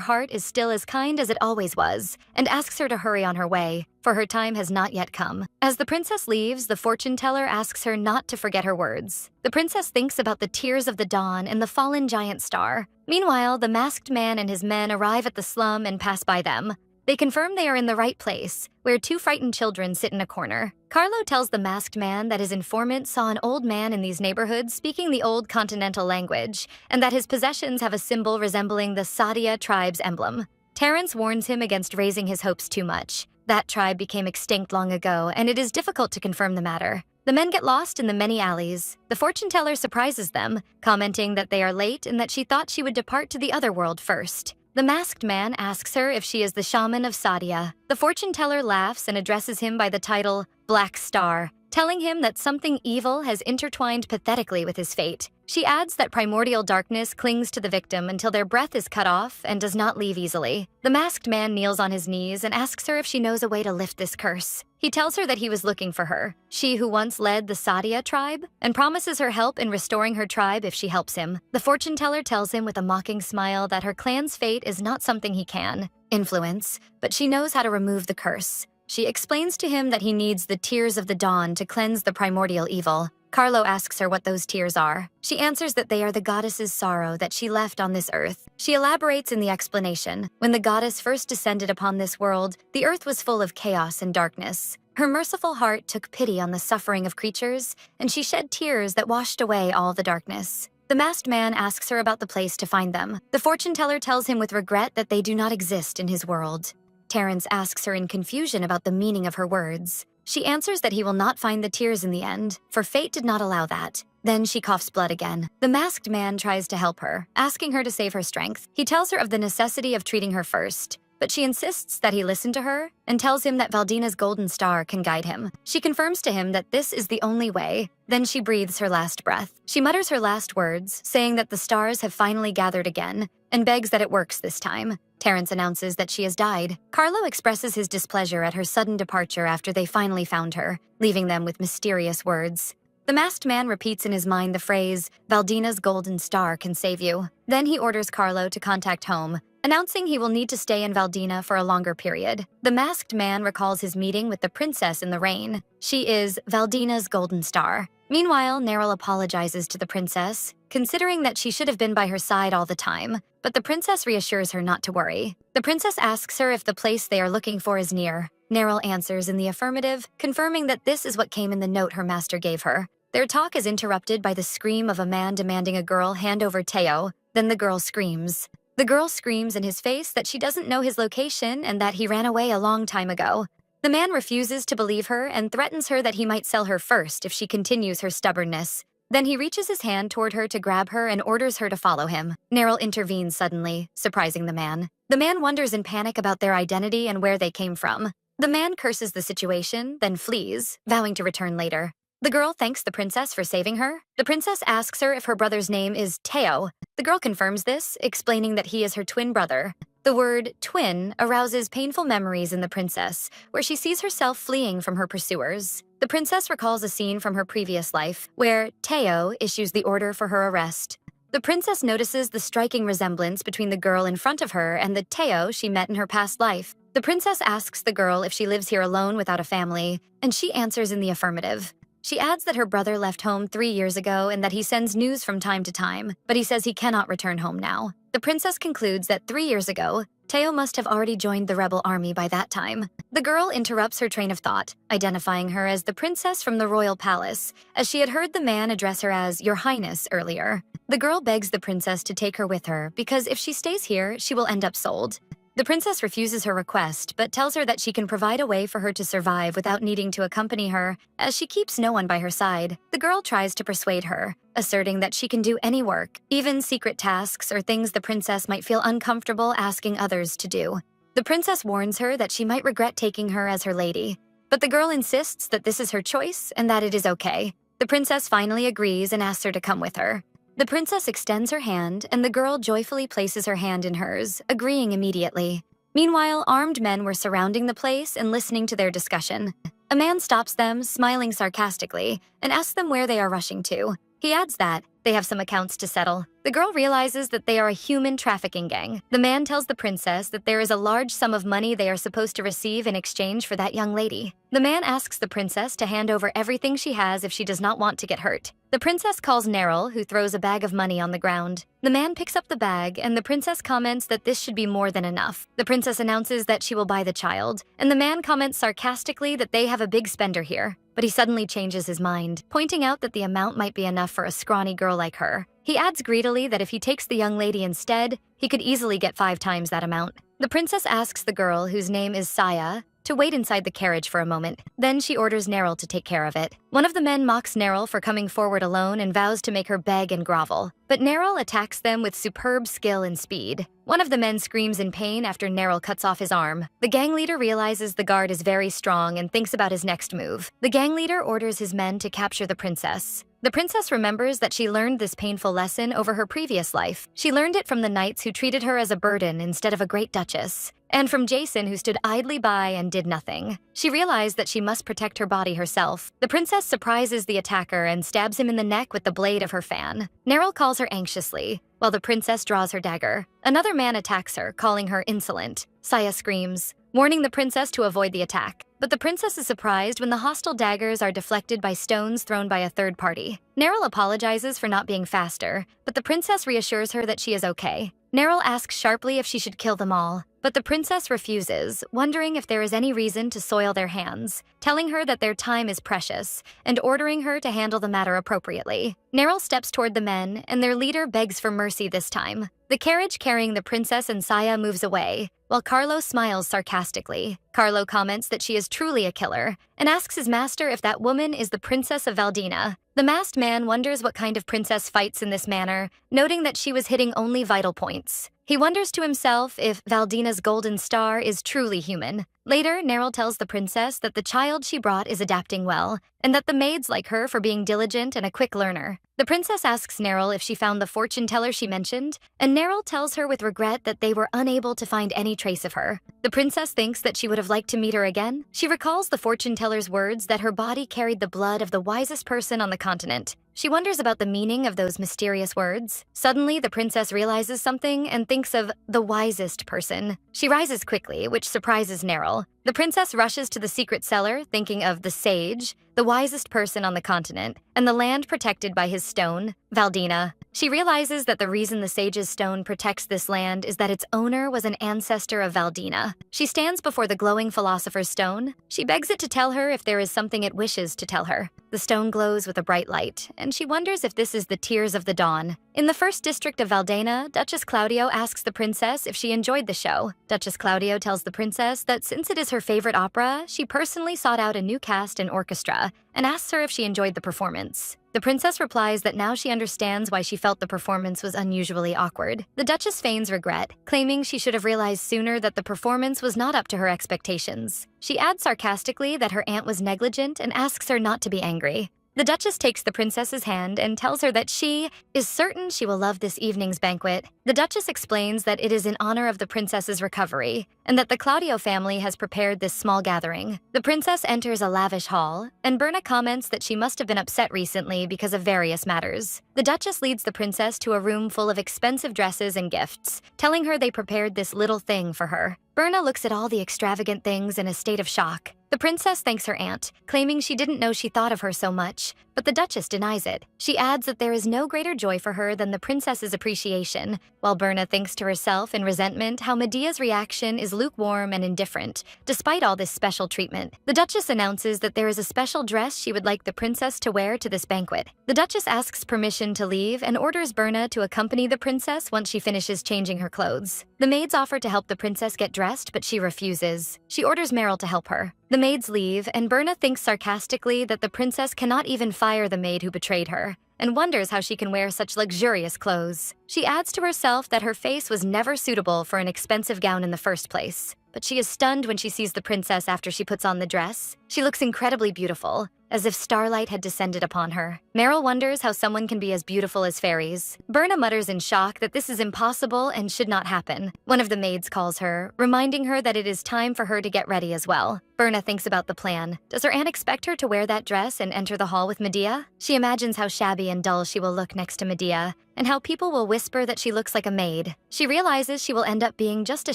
heart is still as kind as it always was, and asks her to hurry on her way, for her time has not yet come. As the princess leaves, the fortune-teller asks her not to forget her words. The princess thinks about the tears of the dawn and the fallen giant star. Meanwhile, the masked man and his men arrive at the slum and pass by them. They confirm they are in the right place, where 2 frightened children sit in a corner. Carlo tells the masked man that his informant saw an old man in these neighborhoods speaking the old continental language, and that his possessions have a symbol resembling the Sadia tribe's emblem. Terrence warns him against raising his hopes too much. That tribe became extinct long ago, and it is difficult to confirm the matter. The men get lost in the many alleys. The fortune-teller surprises them, commenting that they are late and that she thought she would depart to the other world first. The masked man asks her if she is the shaman of Sadia. The fortune-teller laughs and addresses him by the title Black Star, telling him that something evil has intertwined pathetically with his fate. She adds that primordial darkness clings to the victim until their breath is cut off and does not leave easily. The masked man kneels on his knees and asks her if she knows a way to lift this curse. He tells her that he was looking for her, she who once led the Sadia tribe, and promises her help in restoring her tribe if she helps him. The fortune-teller tells him with a mocking smile that her clan's fate is not something he can influence, but she knows how to remove the curse. She explains to him that he needs the Tears of the Dawn to cleanse the primordial evil. Carlo asks her what those tears are. She answers that they are the goddess's sorrow that she left on this earth. She elaborates in the explanation. When the goddess first descended upon this world, the earth was full of chaos and darkness. Her merciful heart took pity on the suffering of creatures, and she shed tears that washed away all the darkness. The masked man asks her about the place to find them. The fortune-teller tells him with regret that they do not exist in his world. Terrence asks her in confusion about the meaning of her words. She answers that he will not find the tears in the end, for fate did not allow that. Then she coughs blood again. The masked man tries to help her, asking her to save her strength. He tells her of the necessity of treating her first, but she insists that he listen to her and tells him that Valdina's golden star can guide him. She confirms to him that this is the only way. Then she breathes her last breath. She mutters her last words, saying that the stars have finally gathered again, and begs that it works this time. Terrence announces that she has died. Carlo expresses his displeasure at her sudden departure after they finally found her, leaving them with mysterious words. The masked man repeats in his mind the phrase, "Valdina's golden star can save you." Then he orders Carlo to contact home, announcing he will need to stay in Valdina for a longer period. The masked man recalls his meeting with the princess in the rain. She is Valdina's golden star. Meanwhile, Neril apologizes to the princess, considering that she should have been by her side all the time, but the princess reassures her not to worry. The princess asks her if the place they are looking for is near. Neril answers in the affirmative, confirming that this is what came in the note her master gave her. Their talk is interrupted by the scream of a man demanding a girl hand over Teo. Then the girl screams. The girl screams in his face that she doesn't know his location and that he ran away a long time ago. The man refuses to believe her and threatens her that he might sell her first if she continues her stubbornness. Then he reaches his hand toward her to grab her and orders her to follow him. Neril intervenes suddenly, surprising the man. The man wonders in panic about their identity and where they came from. The man curses the situation, then flees, vowing to return later. The girl thanks the princess for saving her. The princess asks her if her brother's name is Teo. The girl confirms this, explaining that he is her twin brother. The word twin arouses painful memories in the princess, where she sees herself fleeing from her pursuers. The princess recalls a scene from her previous life, where Teo issues the order for her arrest. The princess notices the striking resemblance between the girl in front of her and the Teo she met in her past life. The princess asks the girl if she lives here alone without a family, and she answers in the affirmative. She adds that her brother left home 3 years ago and that he sends news from time to time, but he says he cannot return home now. The princess concludes that 3 years ago, Teo must have already joined the rebel army by that time. The girl interrupts her train of thought, identifying her as the princess from the royal palace, as she had heard the man address her as Your Highness earlier. The girl begs the princess to take her with her because if she stays here, she will end up sold. The princess refuses her request, but tells her that she can provide a way for her to survive without needing to accompany her, as she keeps no one by her side. The girl tries to persuade her, asserting that she can do any work, even secret tasks or things the princess might feel uncomfortable asking others to do. The princess warns her that she might regret taking her as her lady, but the girl insists that this is her choice and that it is okay. The princess finally agrees and asks her to come with her. The princess extends her hand, and the girl joyfully places her hand in hers, agreeing immediately. Meanwhile, armed men were surrounding the place and listening to their discussion. A man stops them, smiling sarcastically, and asks them where they are rushing to. He adds that they have some accounts to settle. The girl realizes that they are a human trafficking gang. The man tells the princess that there is a large sum of money they are supposed to receive in exchange for that young lady. The man asks the princess to hand over everything she has if she does not want to get hurt. The princess calls Neril, who throws a bag of money on the ground. The man picks up the bag, and the princess comments that this should be more than enough. The princess announces that she will buy the child, and the man comments sarcastically that they have a big spender here. But he suddenly changes his mind, pointing out that the amount might be enough for a scrawny girl like her. He adds greedily that if he takes the young lady instead, he could easily get 5 times that amount. The princess asks the girl, whose name is Saya, to wait inside the carriage for a moment. Then she orders Neril to take care of it. One of the men mocks Neril for coming forward alone and vows to make her beg and grovel. But Neril attacks them with superb skill and speed. One of the men screams in pain after Neril cuts off his arm. The gang leader realizes the guard is very strong and thinks about his next move. The gang leader orders his men to capture the princess. The princess remembers that she learned this painful lesson over her previous life. She learned it from the knights who treated her as a burden instead of a great duchess, and from Jason, who stood idly by and did nothing. She realized that she must protect her body herself. The princess surprises the attacker and stabs him in the neck with the blade of her fan. Neril calls her anxiously, while the princess draws her dagger. Another man attacks her, calling her insolent. Saya screams, warning the princess to avoid the attack. But the princess is surprised when the hostile daggers are deflected by stones thrown by a third party. Neril apologizes for not being faster, but the princess reassures her that she is okay. Neril asks sharply if she should kill them all, but the princess refuses, wondering if there is any reason to soil their hands, telling her that their time is precious, and ordering her to handle the matter appropriately. Neril steps toward the men, and their leader begs for mercy this time. The carriage carrying the princess and Saya moves away, while Carlo smiles sarcastically. Carlo comments that she is truly a killer, and asks his master if that woman is the Princess of Valdina. The masked man wonders what kind of princess fights in this manner, noting that she was hitting only vital points. He wonders to himself if Valdina's golden star is truly human. Later, Neril tells the princess that the child she brought is adapting well, and that the maids like her for being diligent and a quick learner. The princess asks Neril if she found the fortune teller she mentioned, and Neril tells her with regret that they were unable to find any trace of her. The princess thinks that she would have liked to meet her again. She recalls the fortune teller's words that her body carried the blood of the wisest person on the continent. She wonders about the meaning of those mysterious words. Suddenly, the princess realizes something and thinks of the wisest person. She rises quickly, which surprises Neril. The princess rushes to the secret cellar, thinking of the sage, the wisest person on the continent, and the land protected by his stone, Valdina. She realizes that the reason the sage's stone protects this land is that its owner was an ancestor of Valdina. She stands before the glowing philosopher's stone. She begs it to tell her if there is something it wishes to tell her. The stone glows with a bright light, and she wonders if this is the tears of the dawn. In the first district of Valdena, Duchess Claudio asks the princess if she enjoyed the show. Duchess Claudio tells the princess that since it is her favorite opera, she personally sought out a new cast and orchestra, and asks her if she enjoyed the performance. The princess replies that now she understands why she felt the performance was unusually awkward. The duchess feigns regret, claiming she should have realized sooner that the performance was not up to her expectations. She adds sarcastically that her aunt was negligent and asks her not to be angry. The duchess takes the princess's hand and tells her that she is certain she will love this evening's banquet. The duchess explains that it is in honor of the princess's recovery, and that the Claudio family has prepared this small gathering. The princess enters a lavish hall, and Berna comments that she must have been upset recently because of various matters. The duchess leads the princess to a room full of expensive dresses and gifts, telling her they prepared this little thing for her. Berna looks at all the extravagant things in a state of shock. The princess thanks her aunt, claiming she didn't know she thought of her so much, but the duchess denies it. She adds that there is no greater joy for her than the princess's appreciation, while Berna thinks to herself in resentment how Medea's reaction is lukewarm and indifferent, despite all this special treatment. The duchess announces that there is a special dress she would like the princess to wear to this banquet. The duchess asks permission to leave and orders Berna to accompany the princess once she finishes changing her clothes. The maids offer to help the princess get dressed, but she refuses. She orders Meryl to help her. The maids leave, and Berna thinks sarcastically that the princess cannot even fire the maid who betrayed her, and wonders how she can wear such luxurious clothes. She adds to herself that her face was never suitable for an expensive gown in the first place, but she is stunned when she sees the princess after she puts on the dress. She looks incredibly beautiful, as if starlight had descended upon her. Meryl wonders how someone can be as beautiful as fairies. Berna mutters in shock that this is impossible and should not happen. One of the maids calls her, reminding her that it is time for her to get ready as well. Berna thinks about the plan. Does her aunt expect her to wear that dress and enter the hall with Medea? She imagines how shabby and dull she will look next to Medea, and how people will whisper that she looks like a maid. She realizes she will end up being just a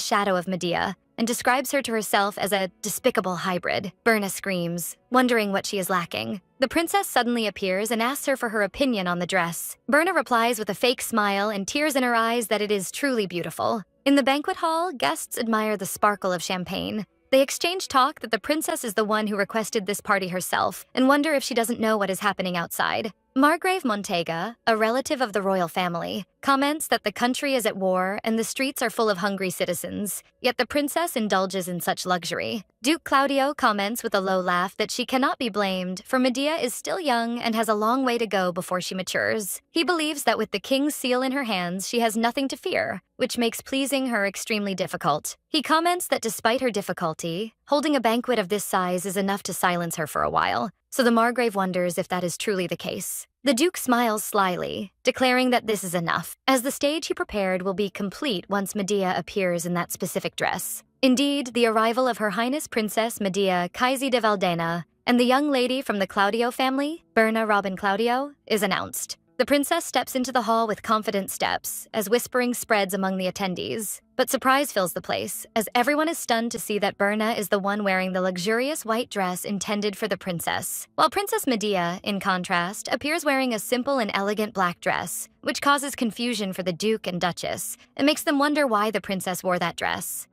shadow of Medea, and describes her to herself as a despicable hybrid. Berna screams, wondering what she is lacking. The princess suddenly appears and asks her for her opinion on the dress. Berna replies with a fake smile and tears in her eyes that it is truly beautiful. In the banquet hall, guests admire the sparkle of champagne. They exchange talk that the princess is the one who requested this party herself, and wonder if she doesn't know what is happening outside. Margrave Montega, a relative of the royal family, comments that the country is at war and the streets are full of hungry citizens, yet the princess indulges in such luxury. Duke Claudio comments with a low laugh that she cannot be blamed, for Medea is still young and has a long way to go before she matures. He believes that with the king's seal in her hands, she has nothing to fear, which makes pleasing her extremely difficult. He comments that despite her difficulty, holding a banquet of this size is enough to silence her for a while, so the Margrave wonders if that is truly the case. The Duke smiles slyly, declaring that this is enough, as the stage he prepared will be complete once Medea appears in that specific dress. Indeed, the arrival of Her Highness Princess Medea Kaisi de Valdena and the young lady from the Claudio family, Berna Robin Claudio, is announced. The princess steps into the hall with confident steps, as whispering spreads among the attendees. But surprise fills the place, as everyone is stunned to see that Berna is the one wearing the luxurious white dress intended for the princess, while Princess Medea, in contrast, appears wearing a simple and elegant black dress, which causes confusion for the Duke and Duchess, and makes them wonder why the princess wore that dress.